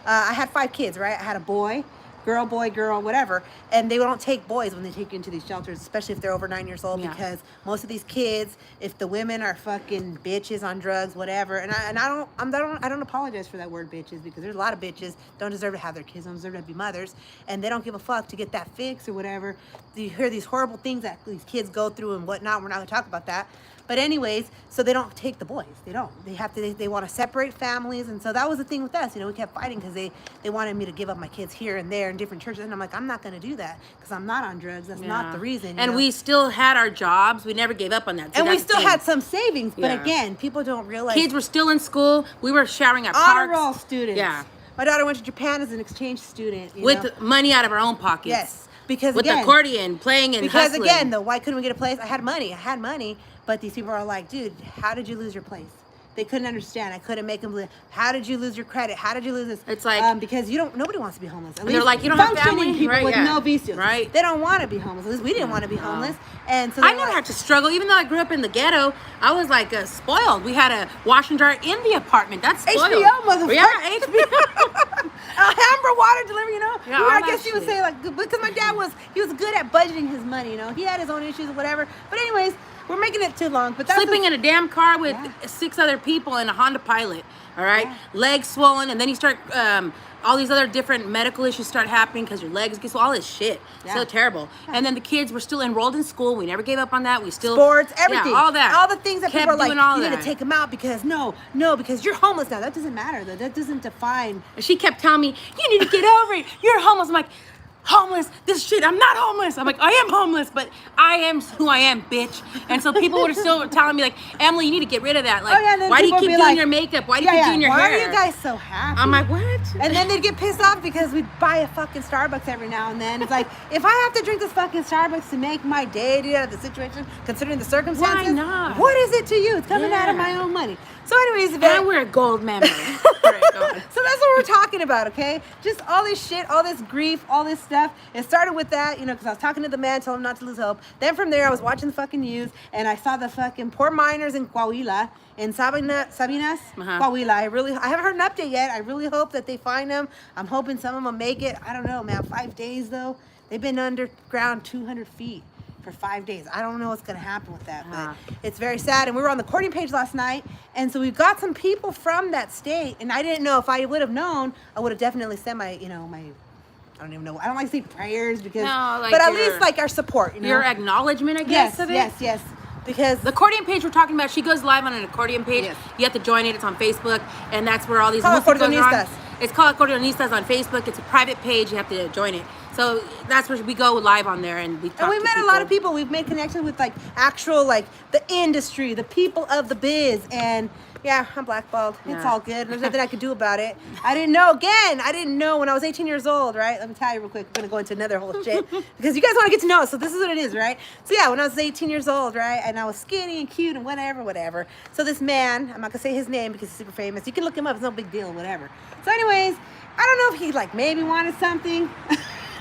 I had 5 kids, right? I had a boy, girl, whatever, and they don't take boys when they take you into these shelters, especially if they're over 9 years old, because most of these kids, if the women are fucking bitches on drugs, whatever, and I don't apologize for that word bitches, because there's a lot of bitches don't deserve to have their kids, don't deserve to be mothers, and they don't give a fuck to get that fix or whatever. You hear these horrible things that these kids go through and whatnot. We're not gonna talk about that. But anyways, so they don't take the boys. They don't. They have to. They want to separate families, and so that was the thing with us. We kept fighting because they wanted me to give up my kids here and there in different churches, and I'm like, I'm not going to do that because I'm not on drugs. That's not the reason. And we still had our jobs. We never gave up on that. And we still had some savings, but again, people don't realize. Kids were still in school. We were showering at honor parks. roll students. Yeah. My daughter went to Japan as an exchange student. With money out of our own pockets. Yes. Because with again, the accordion, playing and because hustling. again, though, why couldn't we get a place? I had money, but these people are like, dude, how did you lose your place? They couldn't understand. I couldn't make them believe. How did you lose your credit? How did you lose this? It's like because nobody wants to be homeless. At they're like, you don't have functioning family, people right? with no vicios. Right. They don't want to be homeless. At least we didn't want to be homeless. And so I never had to struggle, even though I grew up in the ghetto. I was like spoiled. We had a wash and dryer in the apartment. That's spoiled. HBO, motherfucker. Yeah, HBO. Amber water delivery, Yeah, I all guess that you would shit. say like, because my dad was good at budgeting his money. He had his own issues or whatever. But anyways, we're making it too long. But that's Sleeping in a damn car with 6 other people in a Honda Pilot. All right, legs swollen, and then you start all these other different medical issues start happening because your legs get swollen. All this shit, so terrible. And then the kids were still enrolled in school. We never gave up on that. We still sports, everything, all that, all the things that kept people are like, doing all you need that. to take them out because because you're homeless now. That doesn't matter though. That doesn't define. And she kept telling me, "You need to get over it. You're homeless." I'm like, homeless, this shit, I'm not homeless. I'm like, I am homeless, but I am who I am, bitch. And so people were still telling me, like, Emily, you need to get rid of that. Like, why do you keep doing your makeup? Why do you keep doing your hair? Why are you guys so happy? I'm like, what? And then they'd get pissed off because we'd buy a fucking Starbucks every now and then. It's like, if I have to drink this fucking Starbucks to make my day out of the situation, considering the circumstances, why not? What is it to you? It's coming out of my own money. So anyways, and we're a gold member. So that's what we're talking about, okay? Just all this shit, all this grief, all this stuff. It started with that, because I was talking to the man, telling him not to lose hope. Then from there, I was watching the fucking news, and I saw the fucking poor miners in Coahuila, in Sabinas, Coahuila. I haven't heard an update yet. I really hope that they find them. I'm hoping some of them make it. I don't know, man. 5 days, though. They've been underground 200 feet. For 5 days. I don't know what's going to happen with that, but it's very sad. And we were on the courting page last night, and so we've got some people from that state, and I didn't know. If I would have known, I would have definitely sent my, my, I don't even know. I don't like to say prayers because, but at least like our support, your acknowledgement, I guess, of it. Yes. Because the accordion page we're talking about, she goes live on an accordion page. Yes. You have to join it. It's on Facebook, and that's where all these music goes on. It's called Accordionistas on Facebook. It's a private page. You have to join it. So that's where we go live on there, and we talk. And we met a lot of people. We've made connections with like actual like the industry, the people of the biz, and I'm blackballed. Yeah. It's all good. There's nothing I could do about it. I didn't know when I was 18 years old, right? Let me tell you real quick. We're gonna go into another whole shit because you guys want to get to know us. So this is what it is, right? So when I was 18 years old, right, and I was skinny and cute and whatever. So this man, I'm not gonna say his name because he's super famous. You can look him up. It's no big deal, whatever. So anyways, I don't know if he like maybe wanted something.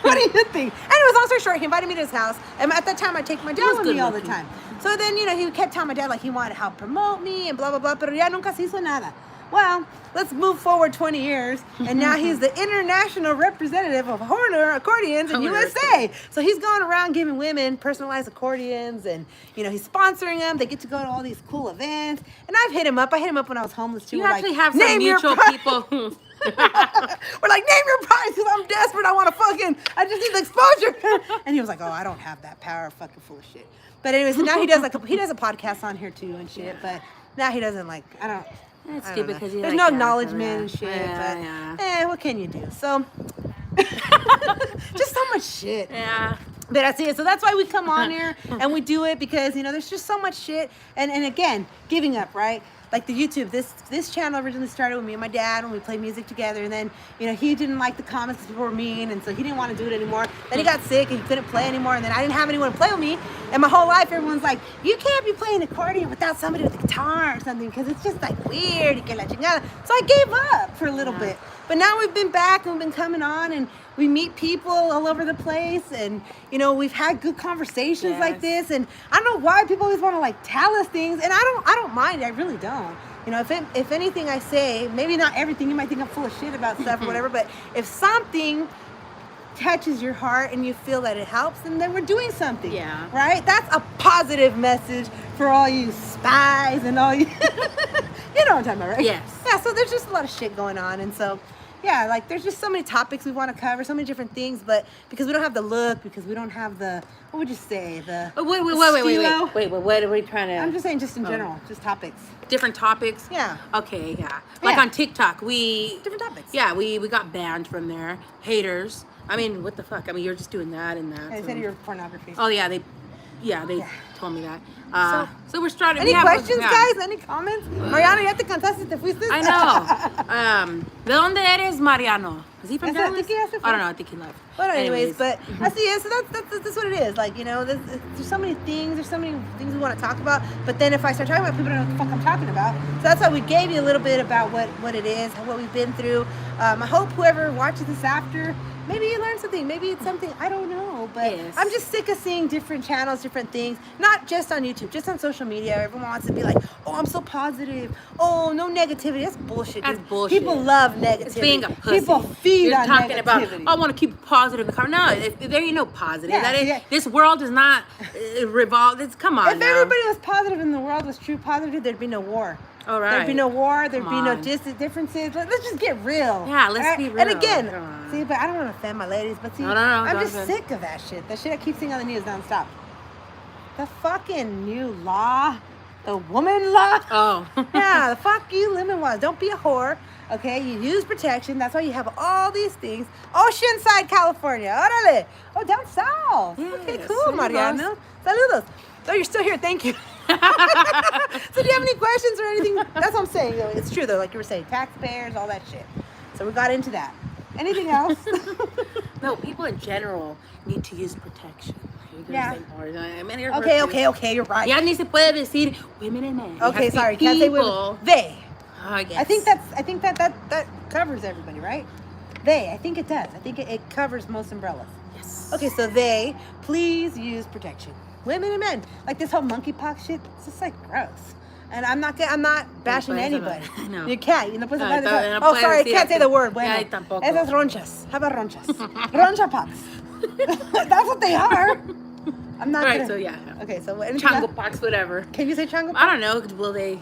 What do you think? Anyways, long story short, he invited me to his house. And at that time, I take my dad with me all the time. So then, he kept telling my dad, like, he wanted to help promote me and blah, blah, blah. Pero ya nunca se hizo nada. Well, let's move forward 20 years. And now he's the international representative of Horner accordions in USA. So he's going around giving women personalized accordions. And, he's sponsoring them. They get to go to all these cool events. And I've hit him up. I hit him up when I was homeless, too. You actually have some mutual people. We're like, name your price because I'm desperate. I just need the exposure. And he was like, oh, I don't have that power. Fucking full of shit. But anyways, so now he does a podcast on here too and shit. But now he doesn't It's stupid because there's no acknowledgement and shit. What can you do? So just so much shit. Yeah. But that's it. So that's why we come on here and we do it because there's just so much shit. And again, giving up, right? like the YouTube. This channel originally started with me and my dad when we played music together, and then he didn't like the comments because people were mean, and so he didn't want to do it anymore. Then he got sick and he couldn't play anymore, and then I didn't have anyone to play with me. And my whole life, everyone's like, you can't be playing accordion without somebody with a guitar or something because it's just like weird. So I gave up for a little bit. But now we've been back and we've been coming on, and we meet people all over the place, and we've had good conversations like this. And I don't know why people always want to like tell us things, and I don't mind. I really don't. If anything I say, maybe not everything, you might think I'm full of shit about stuff or whatever, but if something touches your heart and you feel that it helps, then we're doing something. Yeah. Right? That's a positive message for all you spies and all you you know what I'm talking about, right? Yes. Yeah, so there's just a lot of shit going on, and so yeah, like there's just so many topics we want to cover, so many different things, but because we don't have the look, because we don't have the, what would you say, the Wait, what are we trying to? I'm just saying, just in general, just topics. Different topics. Yeah. Okay. Yeah. Like on TikTok, different topics. Yeah, we got banned from there. Haters. I mean, what the fuck? I mean, you're just doing that and that. I so. said your pornography. Oh yeah, they told me that. So we're starting. Any questions, guys? Any comments? Mariano, ya te cansaste, te fuiste. I know. ¿De dónde eres, Mariano? Is he from Dallas? I don't know. I think he left. But anyways, but that's that's what it is. Like there's so many things. There's so many things we want to talk about. But then if I start talking about, people don't know what the fuck I'm talking about. So that's why we gave you a little bit about what it is, what we've been through. I hope whoever watches this after, maybe you learn something. Maybe it's something, I don't know. But yes. I'm just sick of seeing different channels, different things. Not just on YouTube, just on social media. Everyone wants to be like, oh, I'm so positive. Oh, no negativity. That's bullshit. That's bullshit. People love negativity. It's being a pussy. People feed You're on talking negativity. about, I want to keep positive. No, there ain't no positive. Yeah, This world is not revolved. Come on. If everybody was positive and the world was true positive, there'd be no war. All right. There'd be no war. There'd be no differences. Let's just get real. Yeah, let's be real. And again, see, but I don't want to offend my ladies, but see, No, I'm just sick of that shit. That shit I keep seeing on the news nonstop. The fucking new law, the woman law. Oh. Yeah, the fuck you, lemon laws. Don't be a whore. Okay, you use protection. That's why you have all these things. Oceanside, California. Órale. Oh, down south. Yes, Okay, cool, saludos. Mariano. Saludos. So you're still here. Thank you. So do you have any questions or anything? That's what I'm saying. It's true, though. Like you were saying, taxpayers, all that shit. So we got into that. Anything else? No, people in general need to use protection. Yeah. Okay, you're right. Ya ni se puede decir women and men. Okay, sorry. Can't say women. They. I guess. I think that covers everybody, right? They. I think it does. I think it covers most umbrellas. Yes. Okay, so they, please use protection. Women and men. Like this whole monkeypox shit, it's just like gross. And I'm not bashing anybody. No. You can't. You know, No, sorry, I can't say the word. Bueno. Yeah, tampoco. Esas ronchas. How about ronchas? Roncha pox. That's what they are. I'm not Right, gonna... so yeah. Okay, so what? Chango pox, whatever. Can you say chango pox? I don't know. Will they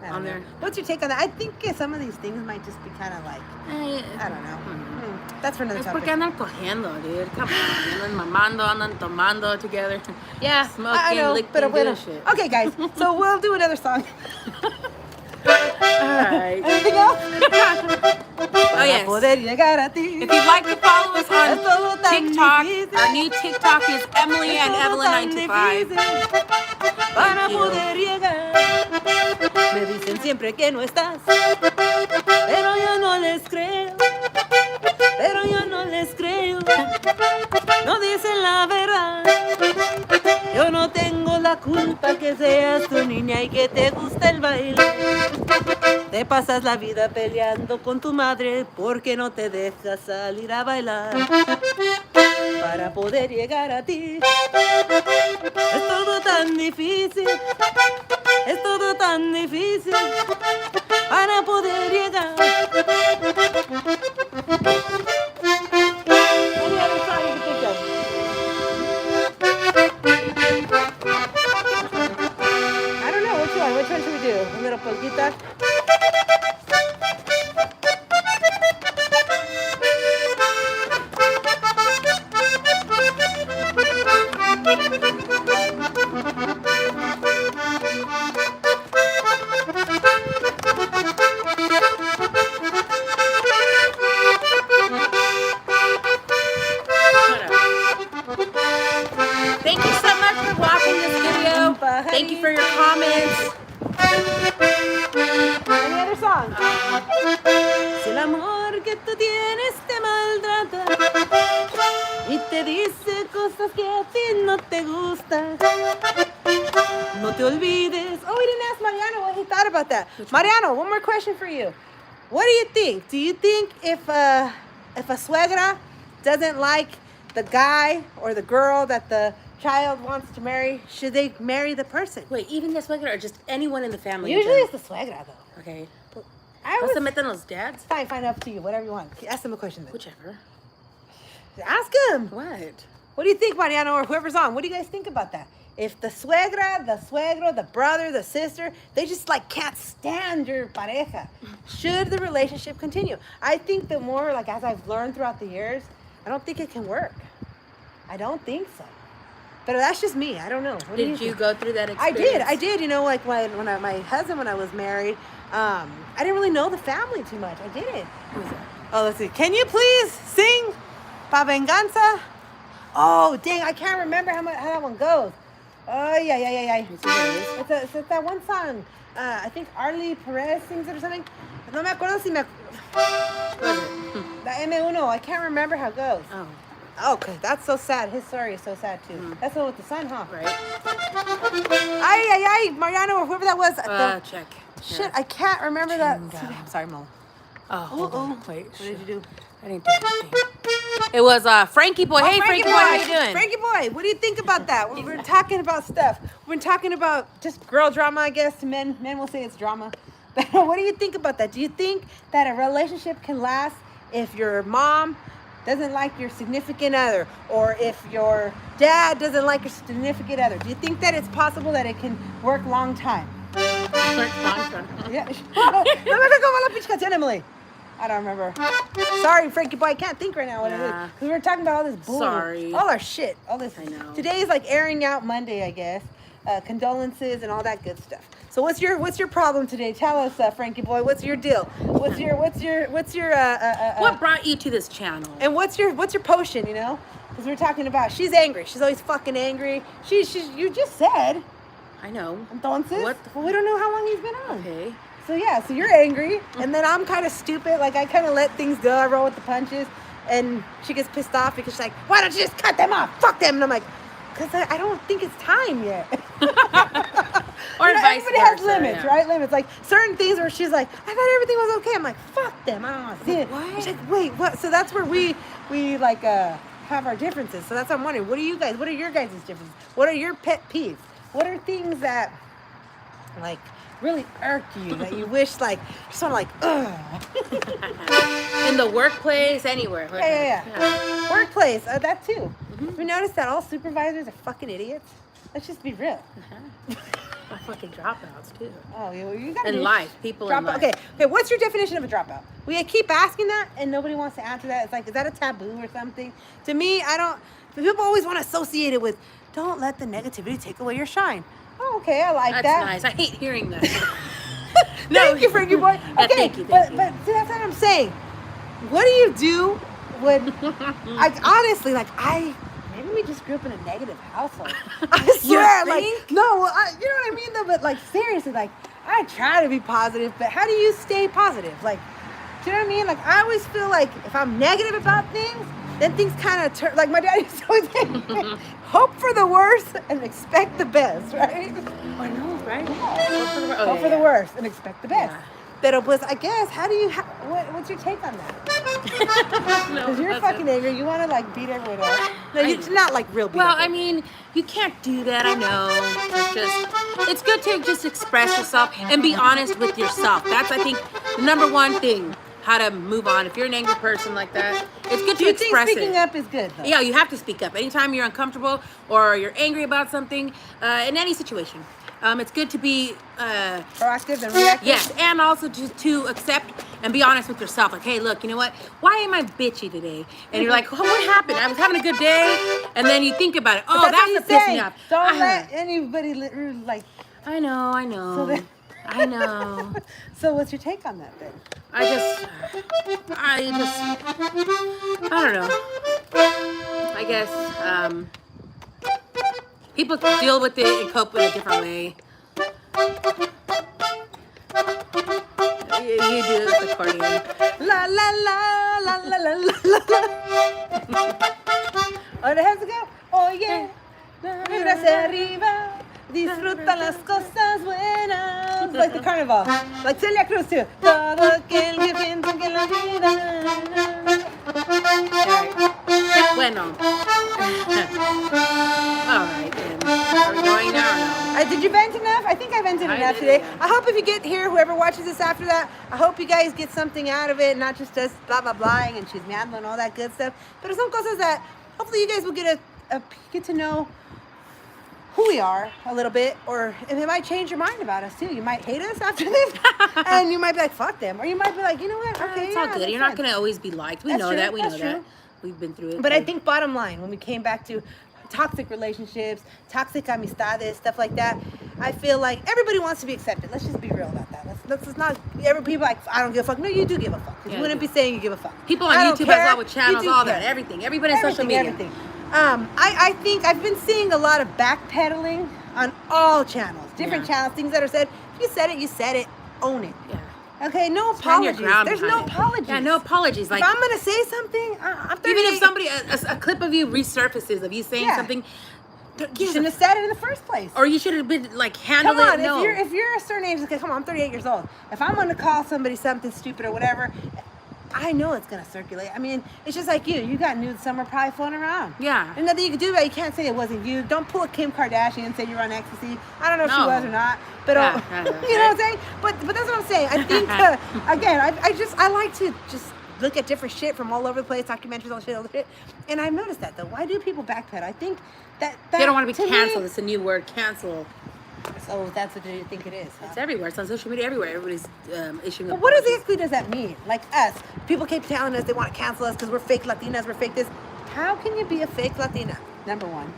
on there? What's your take on that? I think some of these things might just be kind of like, I don't know. That's for another Es topic. porque andan cogiendo, dude. Come on. Andan mamando, andan tomando together. Yeah, Smoking, I know, licking, pero bueno. good shit. Okay, guys, so we'll do another song. Alright. Anything else? Oh, yes. Poder llegar a ti. If you'd like to follow us on Es todo tan TikTok, difícil. our new TikTok is Emily and Evelyn925. Para poder llegar. Me dicen siempre que no estás, pero yo no les creo. Pero yo no les creo. No dicen la verdad. Yo no tengo la culpa que seas tu niña y que te gusta el baile. Te pasas la vida peleando con tu madre porque no te dejas salir a bailar. Para poder llegar a ti es todo tan difícil. Es todo tan difícil para poder llegar. Any other song you can think of? I don't know, which one? Which one should we do? A little polquita? Thank you so much for watching this video. Thank you for your comments. te dice cosas que a ti no te gustan. No te olvides. Oh, we didn't ask Mariano what he thought about that. Mariano, one more question for you. What do you think? Do you think if a suegra doesn't like the guy or the girl that the child wants to marry, should they marry the person? Wait, even the suegra or just anyone in the family? Usually it's the suegra, though. Okay. I ¿No was se meten los dads? fine, up to you, whatever you want. Ask them a question then. Whichever. Ask him. What? What do you think, Mariano, or whoever's on? What do you guys think about that? If the suegra, the suegro, the brother, the sister, they just like can't stand your pareja, should the relationship continue? I think the more, like, as I've learned throughout the years, I don't think it can work. I don't think so. But that's just me. I don't know. What Did do you go through that I experience? did. You know, like when my husband, when I was married, I didn't really know the family too much. I didn't. Who was that? Oh, let's see. Can you please sing Pa Venganza? Oh, dang, I can't remember how that one goes. Oh, yeah. Let's see what it is. It's that one song. I think Arlie Perez sings it or something. No me acuerdo si me... What is it? La M1, I can't remember how it goes. Oh, Oh, okay, that's so sad. His story is so sad, too. That's the one with the son, huh? right. Ay, Mariano, or whoever that was. Check. Shit, Yeah. I can't remember that. Chinga. I'm sorry, Mo. Oh, hold on. Uh-oh. Wait. What did you do? I didn't do anything. It was Frankie Boy. Hey, Frankie Boy, how you doing? Frankie Boy, what do you think about that? We're talking about stuff. We've been talking about just girl drama, I guess. Men will say it's drama. But what do you think about that? Do you think that a relationship can last if your mom doesn't like your significant other, or if your dad doesn't like your significant other? Do you think that it's possible that it can work long time? Yeah. No me como la pinche canción, Emily. I don't remember. Sorry, Frankie Boy, I can't think right now what it is. Nah. We were talking about all this bull. Sorry. All our shit. All this. I know. Today is like airing out Monday, I guess. Condolences and all that good stuff. So what's your problem today? Tell us, Frankie Boy. What's your deal? What's your What brought you to this channel? and what's your potion? You know, because we're talking about she's angry. She's always fucking angry. She's you just said. I know. Entonces, What? well, we don't know how long he's been on. Okay. So yeah, so you're angry, and then I'm kind of stupid. Like I kind of let things go. I roll with the punches, and she gets pissed off because she's like, "Why don't you just cut them off? Fuck them!" And I'm like, "Cause I don't think it's time yet." Or vice everybody has versa, limits, yeah. right? Limits. Like certain things where she's like, "I thought everything was okay." I'm like, "Fuck them! I don't want to see it." What? She's like, "Wait, what?" So that's where we like have our differences. So that's what I'm wondering. What are you guys? What are your guys' differences? What are your pet peeves? What are things that like really irk you that you wish like just want to like In the workplace, anywhere. yeah. Workplace, that too. We noticed that all supervisors are fucking idiots. Let's just be real. My fucking dropouts too. Oh, you got In life, people in life. Okay, what's your definition of a dropout? We keep asking that and nobody wants to answer that. It's like, is that a taboo or something? To me, I don't. People always want to associate it with, don't let the negativity take away your shine. Oh, okay, I like That's that. nice. I hate hearing that. Thank you, Frankie Boy. Yeah, Okay, thank you. but see, that's what I'm saying. What do you do when, honestly, like maybe we just grew up in a negative household. I swear, like, think? no, well, you know what I mean though, but like seriously, like I try to be positive, but how do you stay positive? Like, do you know what I mean? Like I always feel like if I'm negative about things, then things kind of turn, like my dad used to always say, hope for the worst and expect the best, right? I know, right? Hope for the worst and expect the best. Yeah. Pero pues, I guess, how do you, what's your take on that? No, Because you're that's fucking it. angry, you want to like beat everyone up. No, I it's know. not like real beat Well, up. I mean, you can't do that. I know. It's good to just express yourself and be honest with yourself. That's, I think, the number one thing. How to move on. If you're an angry person like that, it's good Do to you think express speaking it. up is good though? Yeah, you have to speak up. Anytime you're uncomfortable or you're angry about something, in any situation, it's good to be Proactive and reactive? yes, and also to accept and be honest with yourself. Like, hey, look, you know what? Why am I bitchy today? And you're like, oh, what happened? I was having a good day, and then you think about it. Oh, But that's what what he's pissed me saying. off. Don't let anybody like. I know. So then- I know. So what's your take on that then? I don't know. I guess people deal with it and cope in a different way. You do it with the accordion. La la la la la la la la. it has to go. Oh yeah. Mira hacia arriba. Disfruta las cosas buenas. Like the carnival. Like Celia Cruz too. Todo aquel que piensa que la vida. Bueno. All right, then. Are we going now or no? Did you vent enough? I think I vented enough today. Yeah. I hope if you get here, whoever watches this after that, I hope you guys get something out of it, not just us blah blah blahing and chismeando and all that good stuff. But some cosas that hopefully you guys will get get to know who we are a little bit, or and it might change your mind about us too. You might hate us after this, and you might be like, "Fuck them," or you might be like, "You know what? Okay, it's all good. You're not gonna always be liked. We know that. We know that. We've been through it. But I think bottom line, when we came back to toxic relationships, toxic amistades, stuff like that, I feel like everybody wants to be accepted. Let's just be real about that. Let's not every people like I don't give a fuck. No, you do give a fuck. You wouldn't be saying you give a fuck. People on YouTube as well with channels, all that, everything. Everybody on social media. Everything. I think I've been seeing a lot of backpedaling on all channels, different channels, things that are said. If you said it, you said it. Own it. Yeah. Okay, no apologies. There's no apologies. Yeah, no apologies. Like if I'm gonna say something, I'm 38. Even if somebody a clip of you resurfaces of you saying something, you shouldn't have said it in the first place. Or you should have been like handled it. No. If you're a certain age, okay, come on, I'm 38 years old. If I'm gonna call somebody something stupid or whatever, I know it's gonna circulate. I mean, it's just like you got nude summer probably floating around. Yeah. And nothing you can do about it. You can't say it wasn't you. Don't pull a Kim Kardashian and say you're on ecstasy. I don't know if she was or not, but you know what I'm saying. But that's what I'm saying. I think again, I like to just look at different shit from all over the place, documentaries, all the shit. And I've noticed that though. Why do people backpedal? I think that they don't want to be canceled. It's a new word, cancel. So that's what you think it is. Huh? It's everywhere. It's on social media everywhere. Everybody's issuing. But what exactly does that mean? Like us, people keep telling us they want to cancel us because we're fake Latinas, we're fake this. How can you be a fake Latina? Number one,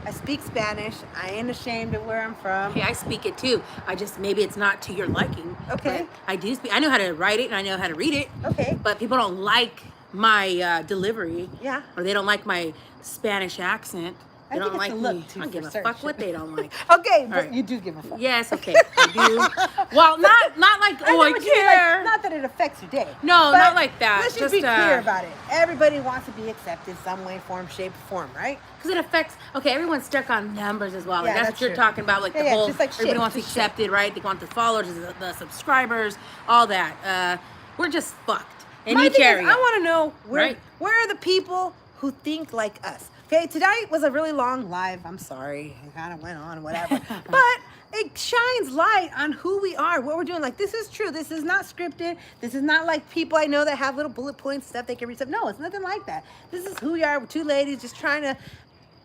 I speak Spanish. I ain't ashamed of where I'm from. Hey, I speak it too. I just maybe it's not to your liking. Okay. I do speak. I know how to write it and I know how to read it. Okay. But people don't like my delivery. Yeah. Or they don't like my Spanish accent. They don't like me. I don't give a fuck what they don't like. Okay, but you do give a fuck. Yes, okay, I do. Well, not like I care. Like, not that it affects your day. No, not like that. Let's just be clear about it. Everybody wants to be accepted some way, form, shape, form, right? Because it affects. Okay, everyone's stuck on numbers as well. Like Yeah, that's what you're talking about. Like the whole. Just like everybody wants accepted, right? They want the followers, the subscribers, all that. We're just fucked in each area. I want to know where are the people who think like us. Okay, tonight was a really long live. I'm sorry. It kind of went on, whatever. But it shines light on who we are, what we're doing. Like, this is true. This is not scripted. This is not like people I know that have little bullet points, stuff they can read. No, it's nothing like that. This is who we are. We're two ladies just trying to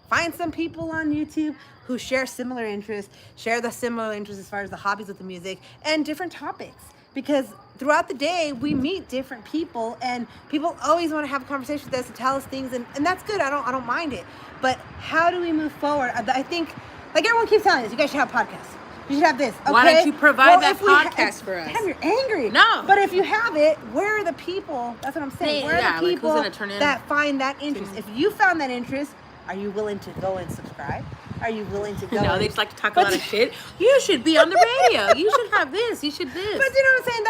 find some people on YouTube who share similar interests, as far as the hobbies with the music, and different topics. Because throughout the day, we meet different people, and people always want to have a conversation with us and tell us things, and that's good. I don't mind it. But how do we move forward? I think, like everyone keeps telling us, you guys should have podcasts. You should have this. Okay? Why don't you provide that podcast for us? Damn, you're angry. No. But if you have it, where are the people? That's what I'm saying. Where are the people that find that interest? If you found that interest, are you willing to go and subscribe? Are you willing to go? No, they just like to talk a lot of shit. You should be on the radio. You should have this. You should this. But you know what I'm saying?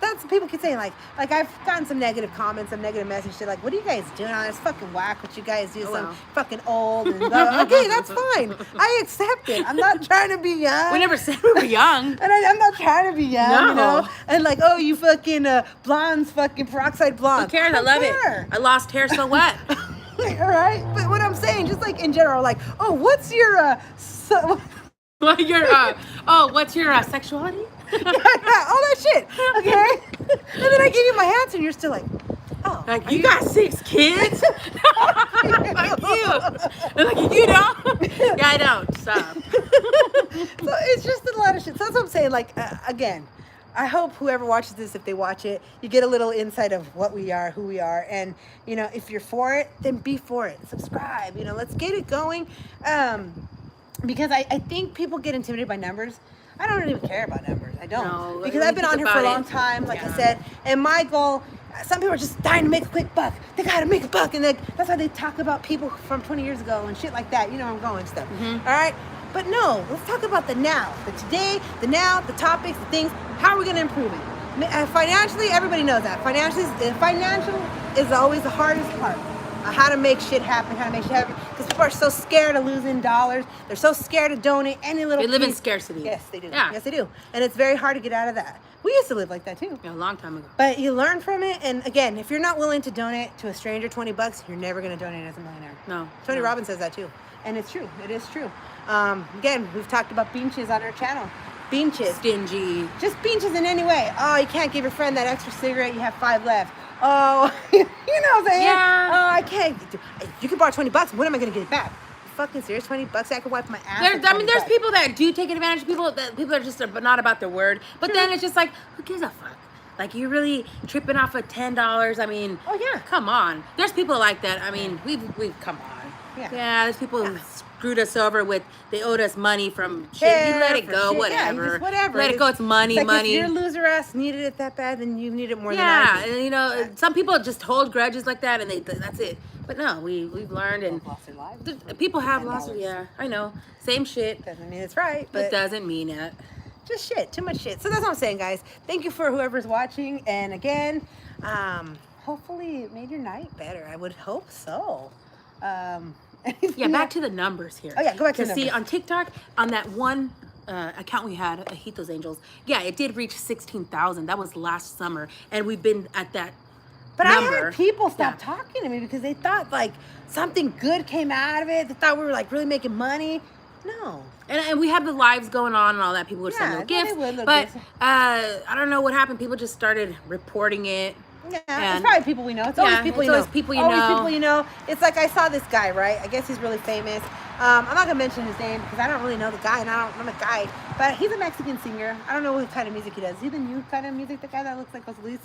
That's people keep saying like I've gotten some negative comments, some negative messages like, what are you guys doing on this? Fucking whack what you guys do. Fucking old. And okay, that's fine. I accept it. I'm not trying to be young. We never said we were young. And I'm not trying to be young, you know? And like, oh, you fucking blondes, fucking peroxide blonde. Who cares? I love it. I lost hair, so what? All right, but what I'm saying, just like in general, like, oh, what's your what's your sexuality? Yeah, all that shit. Okay, and then I give you my answer, and you're still like, oh, like you got 6 kids? Like you, like you don't? Yeah, I don't. Stop. So it's just a lot of shit. So that's what I'm saying. Like again. I hope whoever watches this, if they watch it, you get a little insight of what we are, who we are. And, you know, if you're for it, then be for it. Subscribe. You know, let's get it going. Because I think people get intimidated by numbers. I don't even care about numbers. I don't. No, because I've been on here for a long time, like I said. And my goal, some people are just dying to make a quick buck. They got to make a buck. And that's why they talk about people from 20 years ago and shit like that. You know where I'm going stuff. Mm-hmm. All right? But no, let's talk about the now, the today, the now, the topics, the things. How are we going to improve it? Financially, everybody knows that. Financial is always the hardest part. How to make shit happen, Because because people are so scared of losing dollars. They're so scared to donate any little They live in piece. scarcity. Yes, they do. Yeah. Yes, they do. And it's very hard to get out of that. We used to live like that too. Yeah, a long time ago. But you learn from it, and again, if you're not willing to donate to a stranger $20, you're never going to donate as a millionaire. No. Tony Robbins says that too, and it's true. It is true. Again, we've talked about beaches on our channel. Beaches. Stingy. Just beaches in any way. Oh, you can't give your friend that extra cigarette. You have 5 left. Oh, you know what I'm saying? Yeah. Oh, I can't. You can borrow $20. When am I going to get it back? You fucking serious? $20? I can wipe my ass. There's people that do take advantage of people. That people are just not about their word. But then it's just like, who gives a fuck? Like, you really tripping off of $10? I mean, Oh, yeah. come on. There's people like that. I mean, we've come on. Yeah. There's people who screwed us over with, they owed us money from shit. You let it go, whatever. Yeah, whatever. Let it go. It's money, like money. If your loser ass needed it that bad, then you need it more than I Yeah, do. and you know, some people just hold grudges like that, and that's it. But no, we've learned, and Lost their lives. people have lost. Yeah, I know. Same shit. Doesn't mean it's right, But but doesn't mean it. just shit, too much shit. So that's what I'm saying, guys. Thank you for whoever's watching, and again, hopefully it made your night better. I would hope so. Yeah, back to the numbers here. Oh, yeah, go back to the see numbers. on TikTok, on that one account we had, Heat Those Angels. Yeah, it did reach 16,000. That was last summer, and we've been at that But number. I had people stop Yeah. talking to me because they thought like something good came out of it. They thought we were like really making money. No. And we had the lives going on and all that. People would send Yeah, little no, they gifts. would, little But gifts. I don't know what happened. People just started reporting it. Yeah, And- it's probably people we know. It's always Yeah, people it's you know. always people you Always know. people you know. It's like I saw this guy, right? I guess he's really famous. I'm not gonna mention his name because I don't really know the guy, and I'm a guy. But he's a Mexican singer. I don't know what kind of music he does. Is he the new kind of music? The guy that looks like Jose Luis?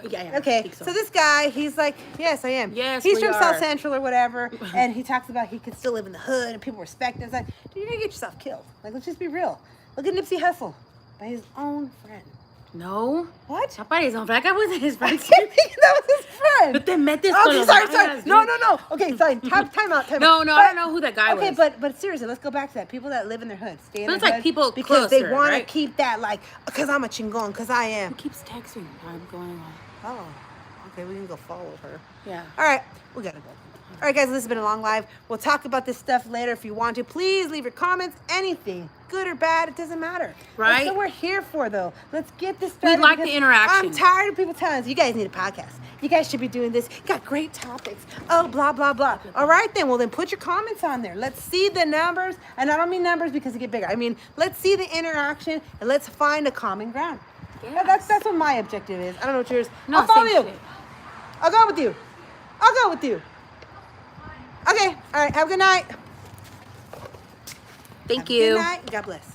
Yeah, I Okay, think so this guy, he's like, yes, I am. Yes, he's we from are. South Central or whatever, and he talks about he can still live in the hood and people respect him. It's like, dude, you're gonna get yourself killed. Like, let's just be real. Look at Nipsey Hussle by his own friend. No. What? Not by his own friend. That guy wasn't his I friend. can't think that was his friend. But they met this Okay, one. sorry. No. Okay, sorry. Time out. No, I don't know who that guy okay, was. but seriously, let's go back to that. People that live in their hood, stay in But their it's like hood people because they closer, want right? to keep that, like, because I'm a chingon, because I Who am. keeps texting? I'm going on. Oh, okay, we can go follow her. Yeah. All right, we gotta go. All right, guys, this has been a long live. We'll talk about this stuff later if you want to. Please leave your comments, anything, good or bad, it doesn't matter. Right. That's what we're here for, though. Let's get this started. like the because interaction. I'm tired of people telling us, you guys need a podcast. You guys should be doing this. You got great topics. Oh, blah, blah, blah. All right, then. Well, then put your comments on there. Let's see the numbers. And I don't mean numbers because they get bigger. I mean, let's see the interaction and let's find a common ground. Yeah, Yes. that's what my objective is. I don't know what yours. No, I'll follow same you. shit. I'll go with you. I'll go with you. Okay. All right. Have a good night. Thank Have a you. Good night. God bless.